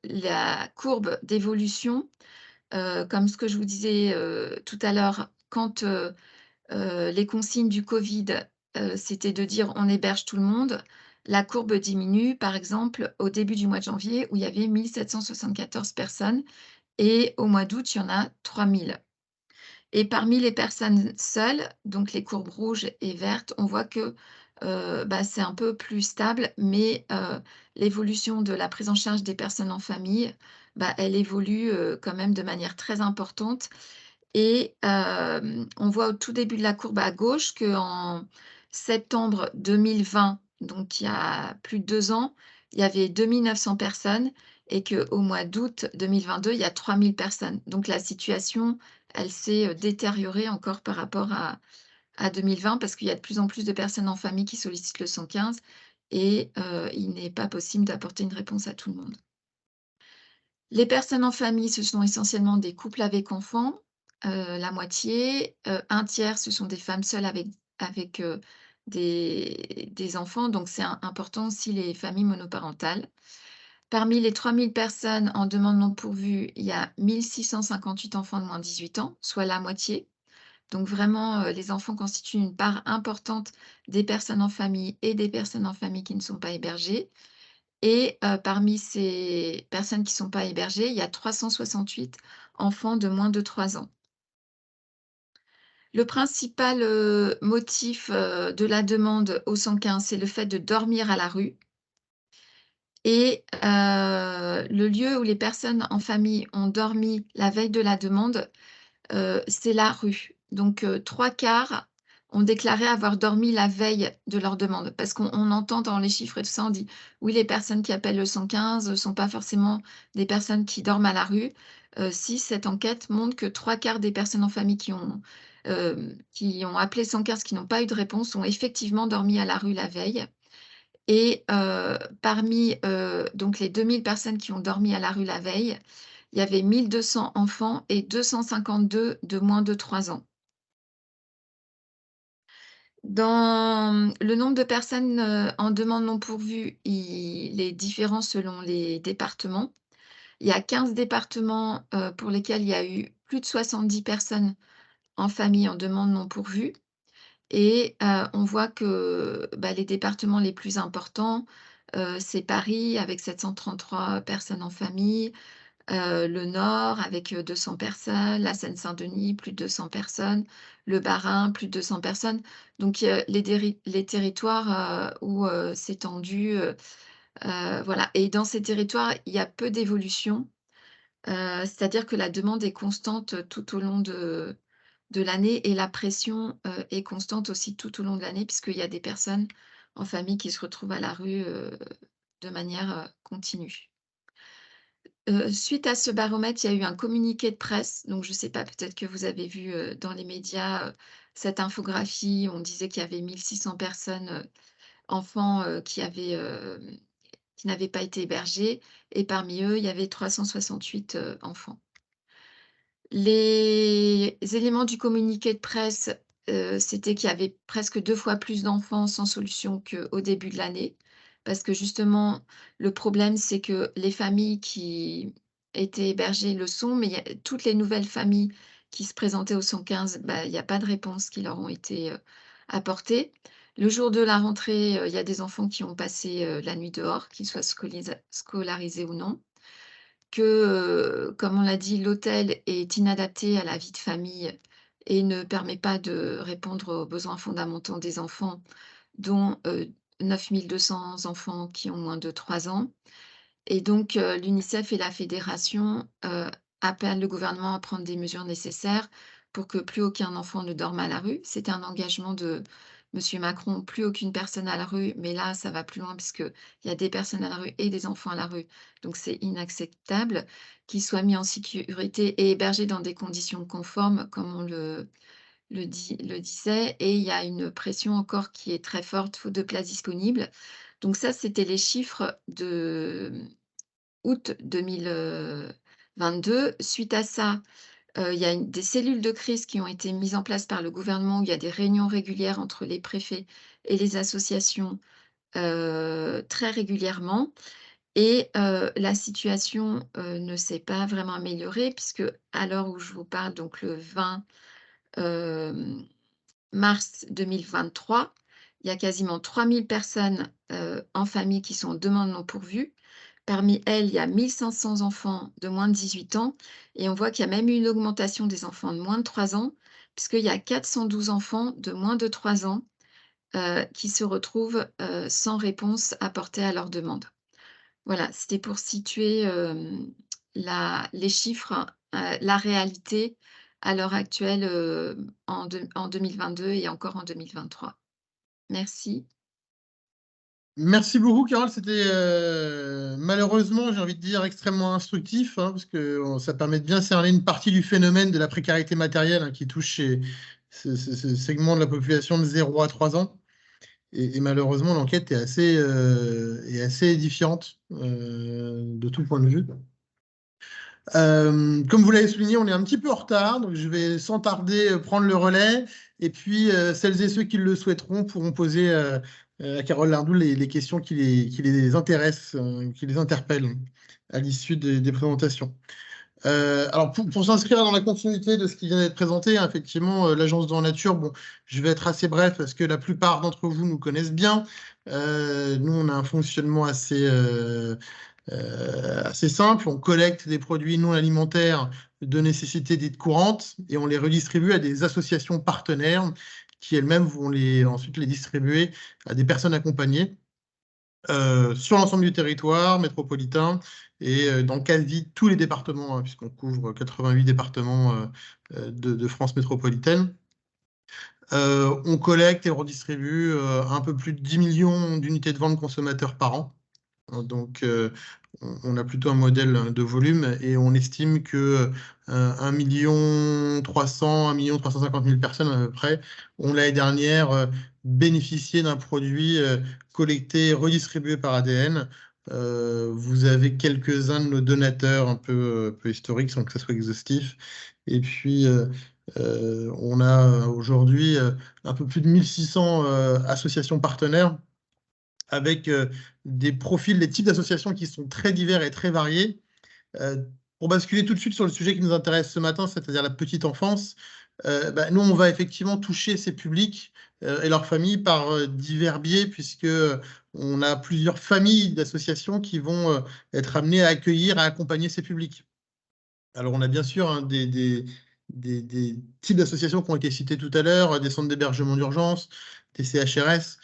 la courbe d'évolution, comme ce que je vous disais tout à l'heure, quand les consignes du Covid, c'était de dire on héberge tout le monde, la courbe diminue, par exemple, au début du mois de janvier où il y avait 1 774 personnes et au mois d'août, il y en a 3 000. Et parmi les personnes seules, donc les courbes rouges et vertes, on voit que c'est un peu plus stable, mais l'évolution de la prise en charge des personnes en famille, elle évolue quand même de manière très importante. Et on voit au tout début de la courbe à gauche qu'en septembre 2020, donc il y a plus de 2 ans, il y avait 2 900 personnes et qu'au mois d'août 2022, il y a 3 000 personnes. Donc la situation, elle s'est détériorée encore par rapport à 2020 parce qu'il y a de plus en plus de personnes en famille qui sollicitent le 115 et il n'est pas possible d'apporter une réponse à tout le monde. Les personnes en famille, ce sont essentiellement des couples avec enfants, la moitié. 1/3, ce sont des femmes seules avec des enfants, donc c'est important aussi les familles monoparentales. Parmi les 3 000 personnes en demande non pourvue, il y a 1 658 enfants de moins de 18 ans, soit la moitié. Donc vraiment, les enfants constituent une part importante des personnes en famille et des personnes en famille qui ne sont pas hébergées. Et parmi ces personnes qui ne sont pas hébergées, il y a 368 enfants de moins de 3 ans. Le principal, motif, de la demande au 115, c'est le fait de dormir à la rue. Et le lieu où les personnes en famille ont dormi la veille de la demande, c'est la rue. Donc 3/4 ont déclaré avoir dormi la veille de leur demande. Parce qu'on entend dans les chiffres et tout ça, on dit: «Oui, les personnes qui appellent le 115 ne sont pas forcément des personnes qui dorment à la rue». Si cette enquête montre que 3/4 des personnes en famille qui ont appelé 115, qui n'ont pas eu de réponse, ont effectivement dormi à la rue la veille. Et parmi, donc les 2 000 personnes qui ont dormi à la rue la veille, il y avait 1 200 enfants et 252 de moins de 3 ans. Dans le nombre de personnes, en demande non pourvue, il est différent selon les départements. Il y a 15 départements, pour lesquels il y a eu plus de 70 personnes en famille en demande non pourvue. Et on voit que, bah, les départements les plus importants, c'est Paris avec 733 personnes en famille, le Nord avec, 200 personnes, la Seine-Saint-Denis, plus de 200 personnes, le Bas-Rhin, plus de 200 personnes. Donc les territoires, où, c'est tendu, voilà. Et dans ces territoires, il y a peu d'évolution, c'est-à-dire que la demande est constante tout au long de l'année et la pression, est constante aussi tout au long de l'année puisqu'il y a des personnes en famille qui se retrouvent à la rue, de manière, continue. Suite à ce baromètre, il y a eu un communiqué de presse, donc je ne sais pas, peut-être que vous avez vu, dans les médias, cette infographie. On disait qu'il y avait 1 600 personnes, enfants, qui n'avaient pas été hébergés et parmi eux, il y avait 368, enfants. Les éléments du communiqué de presse, c'était qu'il y avait presque 2 fois plus d'enfants sans solution qu'au début de l'année. Parce que justement, le problème, c'est que les familles qui étaient hébergées le sont, mais il y a toutes les nouvelles familles qui se présentaient au 115, bah, il y a pas de réponse qui leur ont été, apportées. Le jour de la rentrée, il y a des enfants qui ont passé, la nuit dehors, qu'ils soient scolarisés ou non. Comme on l'a dit, l'hôtel est inadapté à la vie de famille et ne permet pas de répondre aux besoins fondamentaux des enfants, dont 9 200 enfants qui ont moins de 3 ans. Et donc l'UNICEF et la fédération, appellent le gouvernement à prendre des mesures nécessaires pour que plus aucun enfant ne dorme à la rue. C'était un engagement de Monsieur Macron, plus aucune personne à la rue, mais là, ça va plus loin puisqu'il y a des personnes à la rue et des enfants à la rue, donc c'est inacceptable. Qu'ils soient mis en sécurité et hébergés dans des conditions conformes, comme on le disait. Et il y a une pression encore qui est très forte, faute de places disponibles. Donc ça, c'était les chiffres de août 2022. Suite à ça, il y a des cellules de crise qui ont été mises en place par le gouvernement, où il y a des réunions régulières entre les préfets et les associations, très régulièrement. Et la situation, ne s'est pas vraiment améliorée puisque à l'heure où je vous parle, donc le 20 mars 2023, il y a quasiment 3 000 personnes, en famille qui sont en demande non pourvue. Parmi elles, il y a 1 500 enfants de moins de 18 ans et on voit qu'il y a même eu une augmentation des enfants de moins de 3 ans, puisqu'il y a 412 enfants de moins de 3 ans, qui se retrouvent, sans réponse apportée à leur demande. Voilà, c'était pour situer, les chiffres, la réalité à l'heure actuelle, en 2022 et encore en 2023. Merci. Merci beaucoup, Carole. C'était malheureusement, j'ai envie de dire, extrêmement instructif, hein, parce que ça permet de bien cerner une partie du phénomène de la précarité matérielle, hein, qui touche ce segment de la population de 0 à 3 ans. Et malheureusement, l'enquête est assez édifiante de tout point de vue. Comme vous l'avez souligné, on est un petit peu en retard, donc je vais sans tarder prendre le relais. Et puis, celles et ceux qui le souhaiteront pourront poser à Carole Lardou les questions qui les intéressent, qui les interpellent à l'issue des présentations. Alors, pour s'inscrire dans la continuité de ce qui vient d'être présenté, hein, effectivement, l'Agence de la Nature, bon, je vais être assez bref parce que la plupart d'entre vous nous connaissent bien. Nous, on a un fonctionnement assez simple. On collecte des produits non alimentaires de nécessité dite courante et on les redistribue à des associations partenaires qui elles-mêmes vont ensuite les distribuer à des personnes accompagnées. Sur l'ensemble du territoire métropolitain et dans quasi tous les départements, hein, puisqu'on couvre 88 départements de France métropolitaine. On collecte et redistribue un peu plus de 10 millions d'unités de vente consommateurs par an. Donc, on a plutôt un modèle de volume et on estime que 1 350 000 personnes à peu près ont l'année dernière bénéficié d'un produit collecté et redistribué par ADN. Vous avez quelques-uns de nos donateurs un peu historiques sans que ce soit exhaustif. Et puis, on a aujourd'hui un peu plus de 1600 associations partenaires avec des profils, des types d'associations qui sont très divers et très variés. Pour basculer tout de suite sur le sujet qui nous intéresse ce matin, c'est-à-dire la petite enfance, nous, on va effectivement toucher ces publics et leurs familles par divers biais, puisque on a plusieurs familles d'associations qui vont être amenées à accueillir, à accompagner ces publics. Alors, on a bien sûr hein, des types d'associations qui ont été cités tout à l'heure, des centres d'hébergement d'urgence, des CHRS,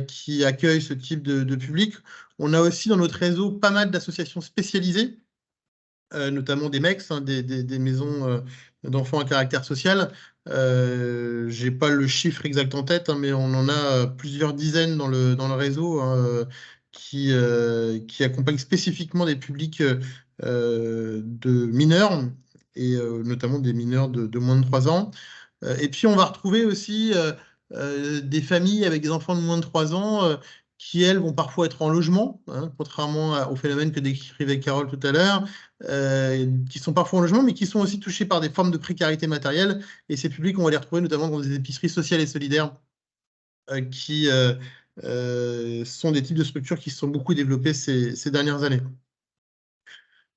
qui accueillent ce type de public. On a aussi dans notre réseau pas mal d'associations spécialisées, notamment des MEX, hein, des maisons d'enfants à caractère social. Je n'ai pas le chiffre exact en tête, hein, mais on en a plusieurs dizaines dans le réseau hein, qui accompagnent spécifiquement des publics de mineurs, et notamment des mineurs de moins de 3 ans. Et puis, on va retrouver aussi des familles avec des enfants de moins de 3 ans qui, elles, vont parfois être en logement, hein, contrairement au phénomène que décrivait Carole tout à l'heure, qui sont parfois en logement, mais qui sont aussi touchés par des formes de précarité matérielle. Et ces publics, on va les retrouver notamment dans des épiceries sociales et solidaires qui sont des types de structures qui se sont beaucoup développées ces dernières années.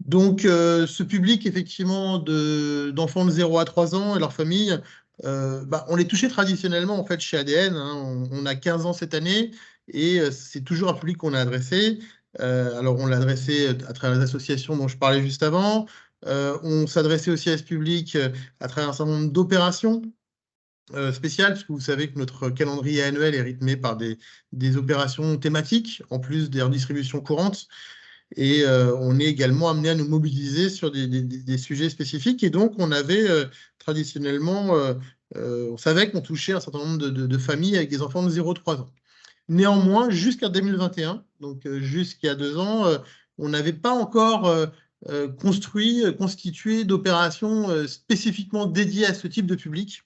Donc, ce public, effectivement, d'enfants de 0 à 3 ans et leurs familles, on les touchait traditionnellement, en fait, chez ADN. Hein. On a 15 ans cette année et c'est toujours un public qu'on a adressé. Alors, on l'a adressé à travers les associations dont je parlais juste avant. On s'adressait aussi à ce public à travers un certain nombre d'opérations spéciales, puisque vous savez que notre calendrier annuel est rythmé par des opérations thématiques, en plus des redistributions courantes. Et on est également amené à nous mobiliser sur des sujets spécifiques. Et donc, on avait traditionnellement, on savait qu'on touchait un certain nombre de familles avec des enfants de 0-3 ans. Néanmoins, jusqu'à 2021, donc jusqu'à 2 ans, on n'avait pas encore constitué d'opérations spécifiquement dédiées à ce type de public.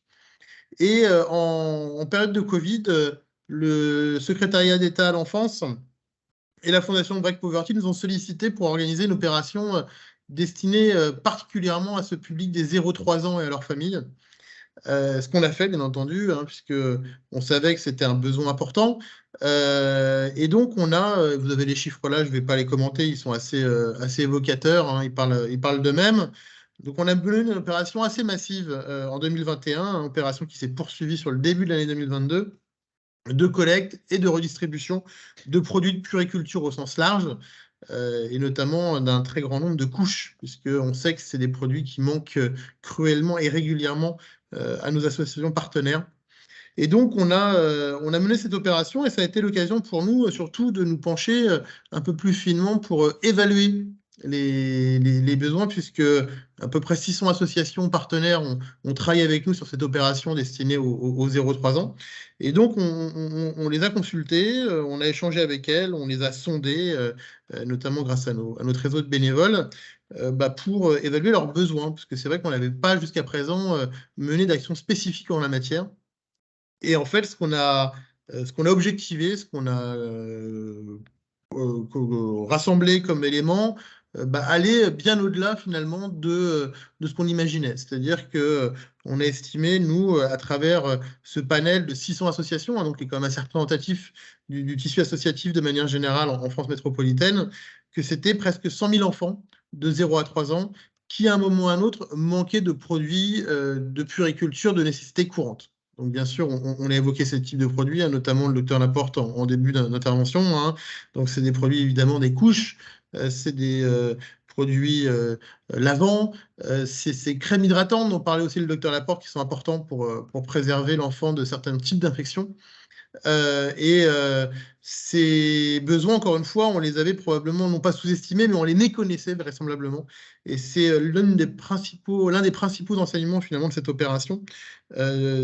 Et en période de Covid, le secrétariat d'État à l'enfance et la Fondation Break Poverty nous ont sollicité pour organiser une opération destinée particulièrement à ce public des 0-3 ans et à leurs familles. Ce qu'on a fait, bien entendu, hein, puisque on savait que c'était un besoin important. Et donc, on a, vous avez les chiffres là, je ne vais pas les commenter, ils sont assez évocateurs, hein, ils parlent d'eux-mêmes. Donc, on a mené une opération assez massive en 2021, une opération qui s'est poursuivie sur le début de l'année 2022, de collecte et de redistribution de produits de puriculture au sens large, et notamment d'un très grand nombre de couches, puisqu'on sait que c'est des produits qui manquent cruellement et régulièrement à nos associations partenaires. Et donc, on a mené cette opération et ça a été l'occasion pour nous, surtout, de nous pencher un peu plus finement pour évaluer les besoins, puisque à peu près 600 associations partenaires ont travaillé avec nous sur cette opération destinée aux 0-3 ans. Et donc, on les a consultées, on a échangé avec elles, on les a sondées, notamment grâce à notre réseau de bénévoles, pour évaluer leurs besoins, parce que c'est vrai qu'on n'avait pas jusqu'à présent mené d'actions spécifiques en la matière. Et en fait, ce qu'on a objectivé, ce qu'on a rassemblé comme éléments, allait bien au-delà finalement de ce qu'on imaginait. C'est-à-dire qu'on a estimé, nous, à travers ce panel de 600 associations, hein, donc qui est quand même assez représentatif du tissu associatif de manière générale en France métropolitaine, que c'était presque 100 000 enfants de 0 à 3 ans qui, à un moment ou à un autre, manquaient de produits de puériculture de nécessité courante. Donc, bien sûr, on a évoqué ce type de produits, hein, notamment le docteur Laporte en début d'intervention. Hein. Donc, c'est des produits, évidemment, des couches, c'est des produits lavants, c'est ces crèmes hydratantes dont parlait aussi le docteur Laporte, qui sont importants pour préserver l'enfant de certains types d'infections. Ces besoins, encore une fois, on les avait probablement non pas sous-estimés, mais on les méconnaissait vraisemblablement. Et c'est l'un des principaux enseignements finalement de cette opération.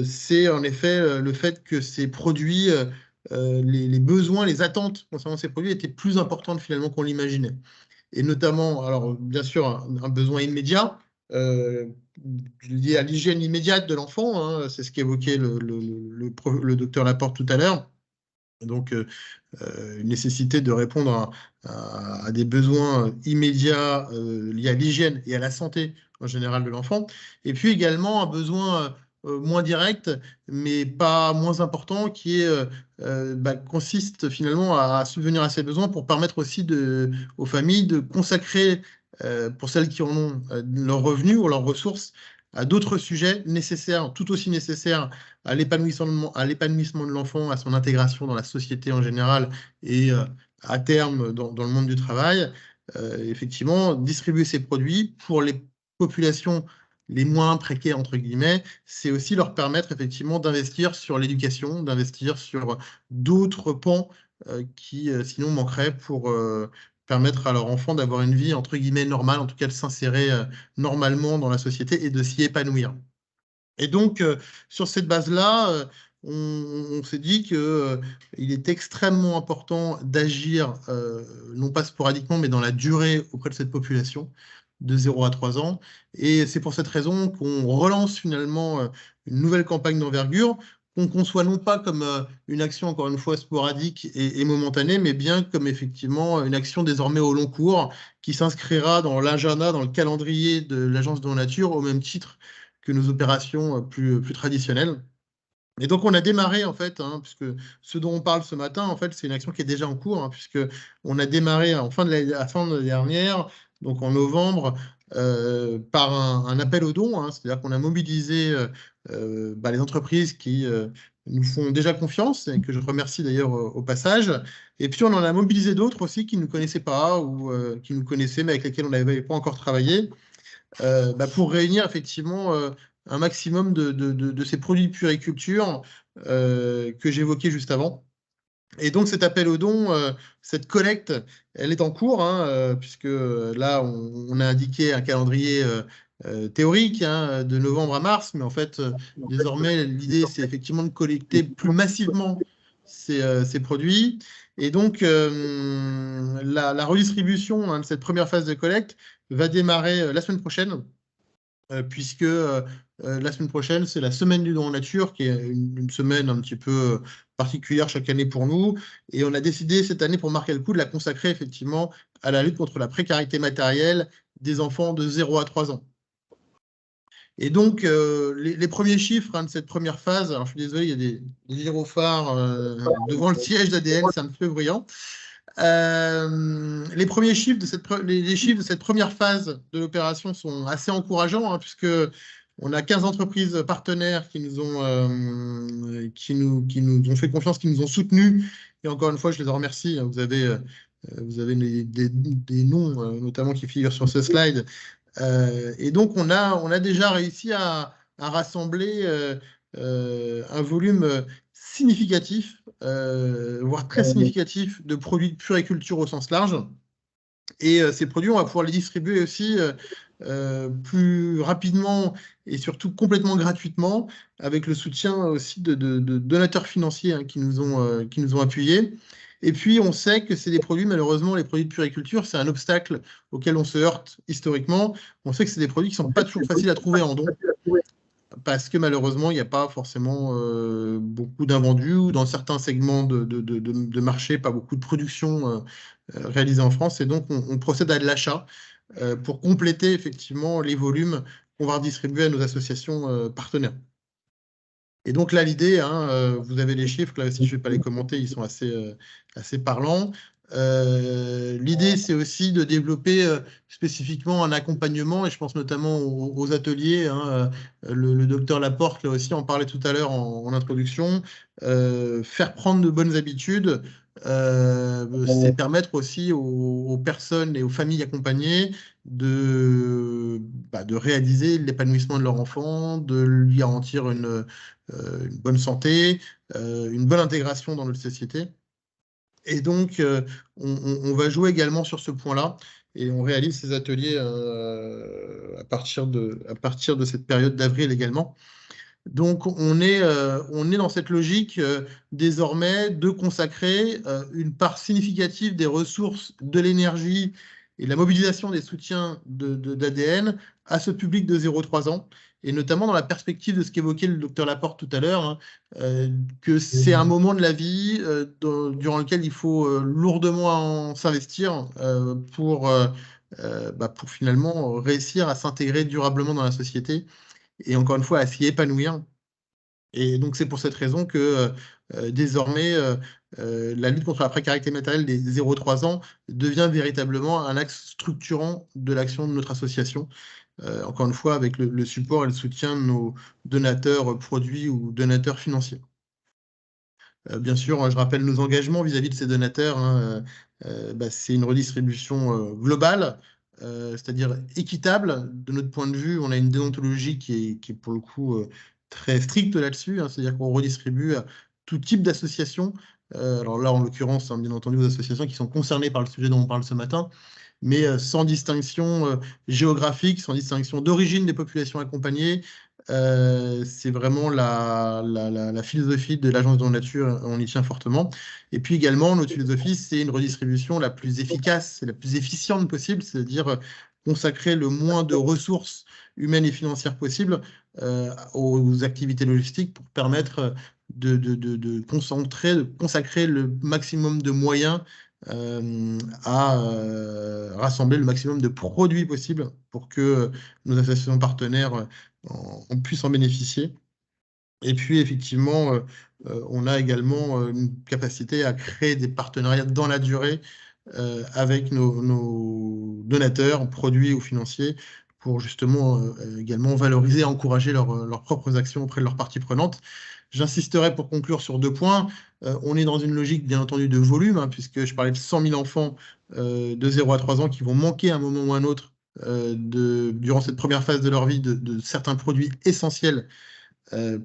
C'est en effet le fait que ces produits, les besoins, les attentes concernant ces produits étaient plus importantes finalement qu'on l'imaginait. Et notamment, alors bien sûr, un besoin immédiat, lié à l'hygiène immédiate de l'enfant, hein, c'est ce qu'évoquait le docteur Laporte tout à l'heure. Donc, une nécessité de répondre à des besoins immédiats liés à l'hygiène et à la santé en général de l'enfant. Et puis également un besoin moins direct, mais pas moins important, qui consiste finalement à subvenir à ces besoins pour permettre aussi aux familles de consacrer, pour celles qui en ont, leurs revenus ou leurs ressources, à d'autres sujets nécessaires, tout aussi nécessaires à l'épanouissement de l'enfant, à son intégration dans la société en général et à terme dans le monde du travail. Effectivement, distribuer ces produits pour les populations les moins précaires, entre guillemets, c'est aussi leur permettre effectivement d'investir sur l'éducation, d'investir sur d'autres pans qui sinon manqueraient pour permettre à leur enfant d'avoir une vie entre guillemets normale, en tout cas de s'insérer normalement dans la société et de s'y épanouir. Et donc, sur cette base-là, on s'est dit qu'il est extrêmement important d'agir, non pas sporadiquement, mais dans la durée auprès de cette population de 0 à 3 ans. Et c'est pour cette raison qu'on relance finalement une nouvelle campagne d'envergure, qu'on conçoit non pas comme une action, encore une fois, sporadique et momentanée, mais bien comme effectivement une action désormais au long cours, qui s'inscrira dans l'agenda, dans le calendrier de l'Agence de la Nature, au même titre que nos opérations plus traditionnelles. Et donc, on a démarré, en fait, hein, puisque ce dont on parle ce matin, en fait, c'est une action qui est déjà en cours, hein, puisque on a démarré à la fin de l'année dernière, donc en novembre, par un appel aux dons, hein, c'est-à-dire qu'on a mobilisé les entreprises qui nous font déjà confiance, et que je remercie d'ailleurs au passage. Et puis, on en a mobilisé d'autres aussi qui ne nous connaissaient pas ou qui nous connaissaient, mais avec lesquels on n'avait pas encore travaillé. Pour réunir effectivement un maximum de ces produits de puériculture que j'évoquais juste avant. Et donc cet appel aux dons, cette collecte, elle est en cours, hein, puisque là, on a indiqué un calendrier théorique hein, de novembre à mars, mais en fait, désormais, l'idée, c'est effectivement de collecter plus massivement ces produits. Et donc, la redistribution hein, de cette première phase de collecte va démarrer la semaine prochaine, puisque la semaine prochaine, c'est la semaine du don en nature, qui est une semaine un petit peu particulière chaque année pour nous. Et on a décidé cette année, pour marquer le coup, de la consacrer effectivement à la lutte contre la précarité matérielle des enfants de 0 à 3 ans. Et donc, les premiers chiffres hein, de cette première phase, alors je suis désolé, il y a des gyrophares devant le siège d'ADN, c'est un peu bruyant. Les premiers chiffres les chiffres de cette première phase de l'opération sont assez encourageants, hein, puisque on a 15 entreprises partenaires qui nous ont fait confiance, qui nous ont soutenus. Et encore une fois, je les en remercie. Vous avez des noms, notamment qui figurent sur ce slide. Et donc, on a déjà réussi à rassembler un volume significatif, voire très significatif, de produits de puériculture au sens large. Et ces produits, on va pouvoir les distribuer aussi plus rapidement et surtout complètement gratuitement, avec le soutien aussi de donateurs financiers hein, qui nous ont appuyés. Et puis, on sait que c'est des produits, malheureusement, les produits de puériculture, c'est un obstacle auquel on se heurte historiquement. On sait que c'est des produits qui ne sont pas toujours faciles à trouver en don, parce que malheureusement, il n'y a pas forcément beaucoup d'invendus, ou dans certains segments de marché, pas beaucoup de production réalisée en France. Et donc, on procède à de l'achat pour compléter effectivement les volumes qu'on va redistribuer à nos associations partenaires. Et donc là, l'idée, hein, vous avez les chiffres, là aussi je ne vais pas les commenter, ils sont assez parlants. L'idée, c'est aussi de développer spécifiquement un accompagnement, et je pense notamment aux ateliers. Hein, le docteur Laporte, là aussi, en parlait tout à l'heure en introduction. Faire prendre de bonnes habitudes, c'est permettre aussi aux personnes et aux familles accompagnées de réaliser l'épanouissement de leur enfant, de lui garantir une bonne santé, une bonne intégration dans notre société. Et donc, on va jouer également sur ce point-là et on réalise ces ateliers à partir de cette période d'avril également. Donc, on est dans cette logique désormais de consacrer une part significative des ressources, de l'énergie et de la mobilisation des soutiens d'ADN à ce public de 0-3 ans, et notamment dans la perspective de ce qu'évoquait le docteur Laporte tout à l'heure, hein, que c'est un moment de la vie durant lequel il faut lourdement s'investir pour finalement réussir à s'intégrer durablement dans la société et encore une fois à s'y épanouir. Et donc c'est pour cette raison que désormais la lutte contre la précarité matérielle des 0-3 ans devient véritablement un axe structurant de l'action de notre association. Encore une fois, avec le support et le soutien de nos donateurs produits ou donateurs financiers. Bien sûr, je rappelle nos engagements vis-à-vis de ces donateurs. Hein, c'est une redistribution globale, c'est-à-dire équitable. De notre point de vue, on a une déontologie qui est pour le coup très stricte là-dessus. Hein, c'est-à-dire qu'on redistribue à tout type d'associations. Alors là, en l'occurrence, hein, bien entendu, aux associations qui sont concernées par le sujet dont on parle ce matin, mais sans distinction géographique, sans distinction d'origine des populations accompagnées. C'est vraiment la philosophie de l'Agence de la nature, on y tient fortement. Et puis également, notre philosophie, c'est une redistribution la plus efficace et la plus efficiente possible, c'est-à-dire consacrer le moins de ressources humaines et financières possibles aux activités logistiques pour permettre de consacrer le maximum de moyens à rassembler le maximum de produits possibles pour que nos associations partenaires puissent en bénéficier. Et puis, effectivement, on a également une capacité à créer des partenariats dans la durée avec nos donateurs, produits ou financiers, pour justement également valoriser et encourager leurs propres actions auprès de leurs parties prenantes. J'insisterai pour conclure sur 2 points. On est dans une logique, bien entendu, de volume, hein, puisque je parlais de 100 000 enfants de 0 à 3 ans qui vont manquer à un moment ou à un autre durant cette première phase de leur vie de certains produits essentiels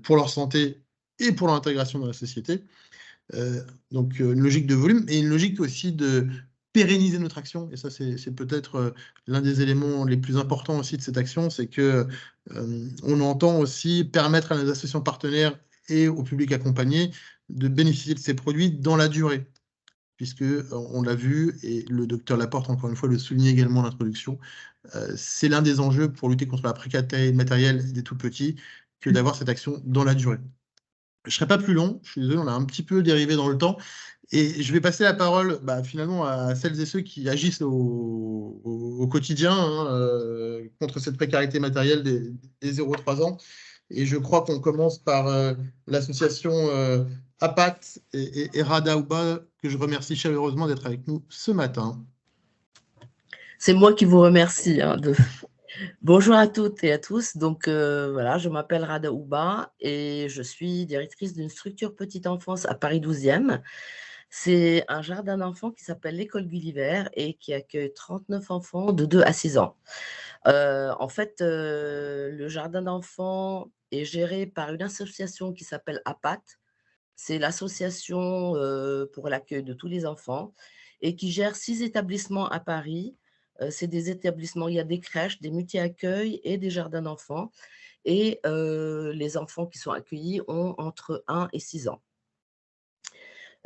pour leur santé et pour leur intégration dans la société. Donc, une logique de volume et une logique aussi de pérenniser notre action. Et ça, c'est peut-être l'un des éléments les plus importants aussi de cette action, c'est que on entend aussi permettre à nos associations partenaires et au public accompagné de bénéficier de ces produits dans la durée. Puisque on l'a vu, et le docteur Laporte, encore une fois, le soulignait également en introduction, c'est l'un des enjeux pour lutter contre la précarité matérielle des tout-petits que d'avoir cette action dans la durée. Je ne serai pas plus long, je suis désolé, on a un petit peu dérivé dans le temps. Et je vais passer la parole finalement à celles et ceux qui agissent au quotidien hein, contre cette précarité matérielle des 0-3 ans. Et je crois qu'on commence par l'association APAT et Radaouba, que je remercie chaleureusement d'être avec nous ce matin. C'est moi qui vous remercie. Hein, Bonjour à toutes et à tous. Donc voilà, je m'appelle Radaouba et je suis directrice d'une structure petite enfance à Paris 12e. C'est un jardin d'enfants qui s'appelle l'école Gulliver et qui accueille 39 enfants de 2 à 6 ans. En fait, le jardin d'enfants est géré par une association qui s'appelle APAT. C'est l'association pour l'accueil de tous les enfants et qui gère 6 établissements à Paris. C'est des établissements, il y a des crèches, des multi-accueils et des jardins d'enfants. Et les enfants qui sont accueillis ont entre 1 et 6 ans.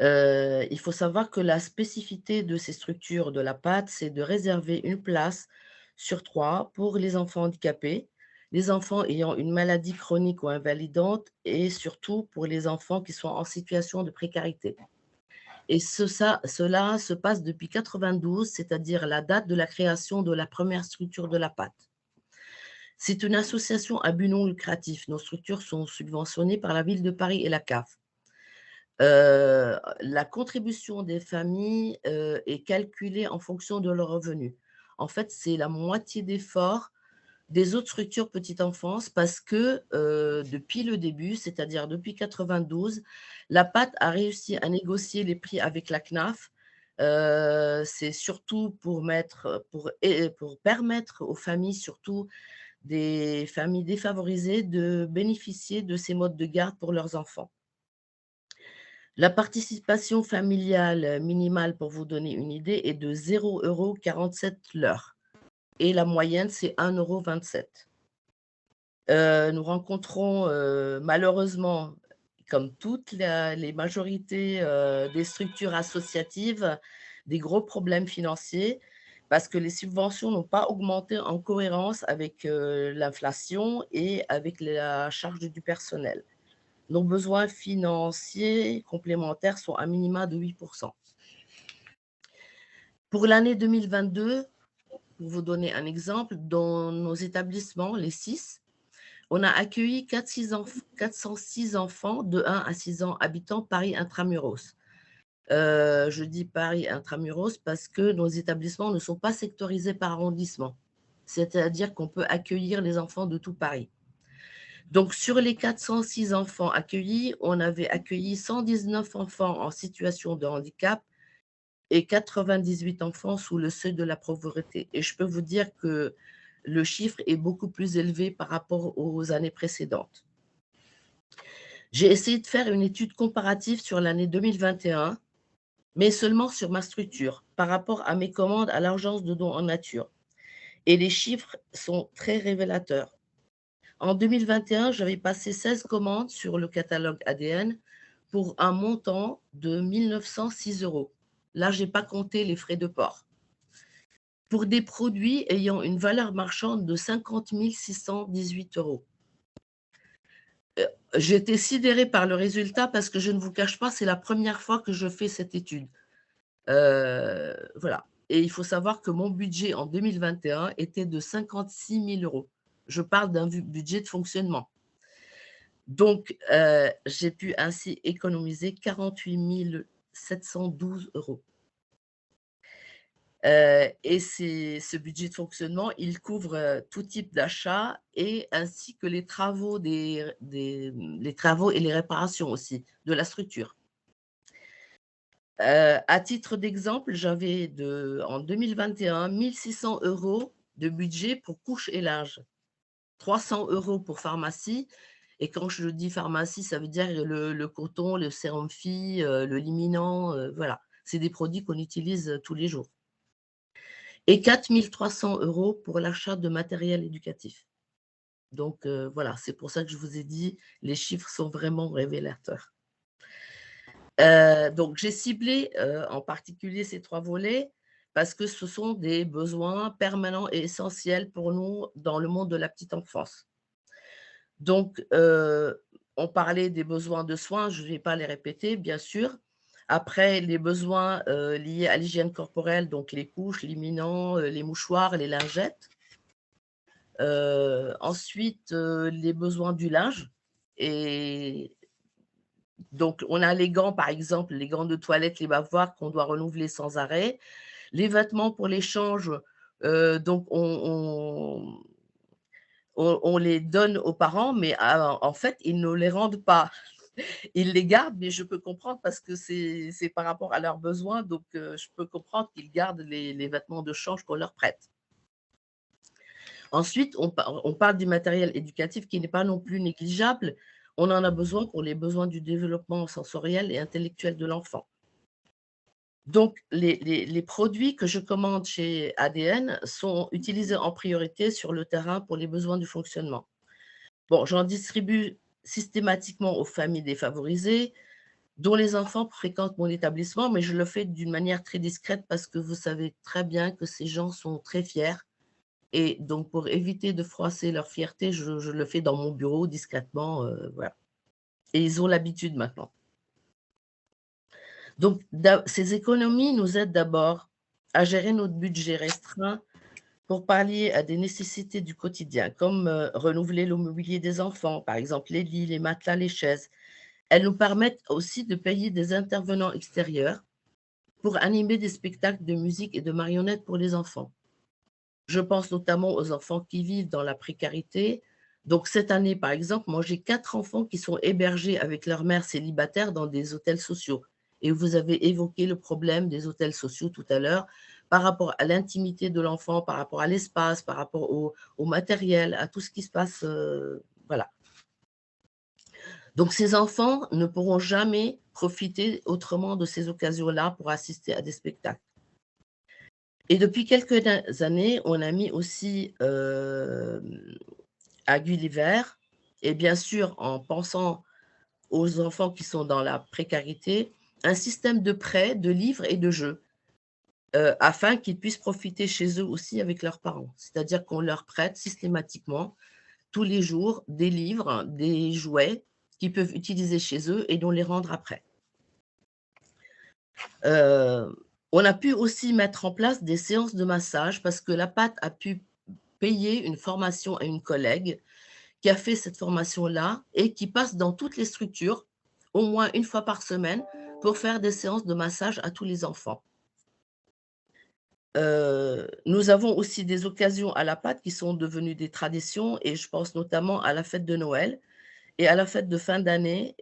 Il faut savoir que la spécificité de ces structures de la PAT, c'est de réserver une place sur 3 pour les enfants handicapés, les enfants ayant une maladie chronique ou invalidante et surtout pour les enfants qui sont en situation de précarité. Et cela se passe depuis 1992, c'est-à-dire la date de la création de la première structure de la PAT. C'est une association à but non lucratif. Nos structures sont subventionnées par la ville de Paris et la CAF. La contribution des familles est calculée en fonction de leurs revenus. En fait, c'est la moitié d'effort des autres structures petite enfance parce que depuis le début, c'est-à-dire depuis 1992, la PAT a réussi à négocier les prix avec la CNAF. C'est surtout pour permettre aux familles, surtout des familles défavorisées, de bénéficier de ces modes de garde pour leurs enfants. La participation familiale minimale, pour vous donner une idée, est de 0,47 € l'heure. Et la moyenne, c'est 1,27 €. Nous rencontrons malheureusement, comme toutes les majorités des structures associatives, des gros problèmes financiers parce que les subventions n'ont pas augmenté en cohérence avec l'inflation et avec la charge du personnel. Nos besoins financiers complémentaires sont à minima de 8%. Pour l'année 2022, pour vous donner un exemple, dans nos établissements, les 6, on a accueilli 406 enfants de 1 à 6 ans habitant Paris intramuros. Je dis Paris intramuros parce que nos établissements ne sont pas sectorisés par arrondissement, c'est-à-dire qu'on peut accueillir les enfants de tout Paris. Donc, sur les 406 enfants accueillis, on avait accueilli 119 enfants en situation de handicap et 98 enfants sous le seuil de la pauvreté. Et je peux vous dire que le chiffre est beaucoup plus élevé par rapport aux années précédentes. J'ai essayé de faire une étude comparative sur l'année 2021, mais seulement sur ma structure, par rapport à mes commandes à l'agence de dons en nature. Et les chiffres sont très révélateurs. En 2021, j'avais passé 16 commandes sur le catalogue ADN pour un montant de 1 906 €. Là, je n'ai pas compté les frais de port. Pour des produits ayant une valeur marchande de 50 618 €. J'étais sidérée par le résultat parce que je ne vous cache pas, c'est la première fois que je fais cette étude. Voilà. Et il faut savoir que mon budget en 2021 était de 56 000 €. Je parle d'un budget de fonctionnement. Donc, j'ai pu ainsi économiser 48 712 €. Et ce budget de fonctionnement, il couvre tout type d'achat et ainsi que les travaux, les travaux et les réparations aussi de la structure. À titre d'exemple, j'avais en 2021 1 600 € de budget pour couches et linge, 300 € pour pharmacie. Et quand je dis pharmacie, ça veut dire le coton, le sérum Phi, le liminant, voilà. C'est des produits qu'on utilise tous les jours. Et 4 300 € pour l'achat de matériel éducatif. Donc, voilà, c'est pour ça que je vous ai dit, les chiffres sont vraiment révélateurs. Donc, j'ai ciblé en particulier ces 3 volets parce que ce sont des besoins permanents et essentiels pour nous dans le monde de la petite enfance. Donc, on parlait des besoins de soins, je ne vais pas les répéter, bien sûr. Après, les besoins liés à l'hygiène corporelle, donc les couches, l'imminent, les mouchoirs, les lingettes. Ensuite, les besoins du linge. Et donc, on a les gants, par exemple, les gants de toilette, les bavoirs qu'on doit renouveler sans arrêt. Les vêtements pour l'échange, donc on les donne aux parents, mais en fait, ils ne les rendent pas. Ils les gardent, mais je peux comprendre parce que c'est par rapport à leurs besoins, donc je peux comprendre qu'ils gardent les vêtements de change qu'on leur prête. Ensuite, on parle du matériel éducatif qui n'est pas non plus négligeable. On en a besoin pour les besoins du développement sensoriel et intellectuel de l'enfant. Donc, les produits que je commande chez ADN sont utilisés en priorité sur le terrain pour les besoins du fonctionnement. Bon, j'en distribue systématiquement aux familles défavorisées, dont les enfants fréquentent mon établissement, mais je le fais d'une manière très discrète parce que vous savez très bien que ces gens sont très fiers. Et donc, pour éviter de froisser leur fierté, je le fais dans mon bureau discrètement. Voilà. Et ils ont l'habitude maintenant. Donc, ces économies nous aident d'abord à gérer notre budget restreint pour pallier à des nécessités du quotidien, comme renouveler le mobilier des enfants, par exemple les lits, les matelas, les chaises, Elles nous permettent aussi de payer des intervenants extérieurs pour animer des spectacles de musique et de marionnettes pour les enfants. Je pense notamment aux enfants qui vivent dans la précarité. Donc cette année, par exemple, moi j'ai 4 enfants qui sont hébergés avec leur mère célibataire dans des hôtels sociaux. Et vous avez évoqué le problème des hôtels sociaux tout à l'heure, par rapport à l'intimité de l'enfant, par rapport à l'espace, par rapport au matériel, à tout ce qui se passe. Voilà. Donc ces enfants ne pourront jamais profiter autrement de ces occasions-là pour assister à des spectacles. Et depuis quelques années, on a mis aussi à Gulliver, et bien sûr en pensant aux enfants qui sont dans la précarité, un système de prêts, de livres et de jeux, afin qu'ils puissent profiter chez eux aussi avec leurs parents. C'est-à-dire qu'on leur prête systématiquement, tous les jours, des livres, des jouets qu'ils peuvent utiliser chez eux et dont les rendre après. On a pu aussi mettre en place des séances de massage parce que la PAT a pu payer une formation à une collègue qui a fait cette formation-là et qui passe dans toutes les structures, au moins une fois par semaine, pour faire des séances de massage à tous les enfants. Nous avons aussi des occasions à la PAT qui sont devenues des traditions et je pense notamment à la fête de Noël et à la fête de fin d'année.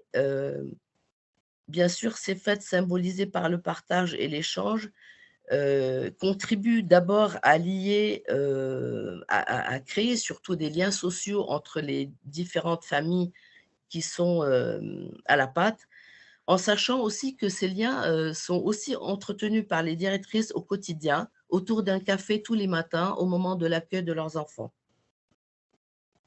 Bien sûr, ces fêtes symbolisées par le partage et l'échange contribuent d'abord à lier, à créer surtout des liens sociaux entre les différentes familles qui sont à la PAT, en sachant aussi que ces liens sont aussi entretenus par les directrices au quotidien, autour d'un café tous les matins au moment de l'accueil de leurs enfants.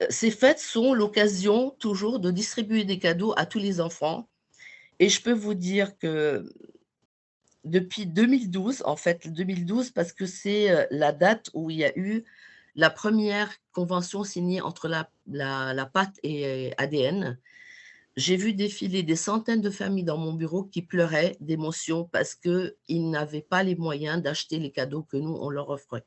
Ces fêtes sont l'occasion toujours de distribuer des cadeaux à tous les enfants. Et je peux vous dire que depuis 2012, en fait, 2012, parce que c'est la date où il y a eu la première convention signée entre la PAT et ADN, j'ai vu défiler des centaines de familles dans mon bureau qui pleuraient d'émotion parce qu'ils n'avaient pas les moyens d'acheter les cadeaux que nous, on leur offrait.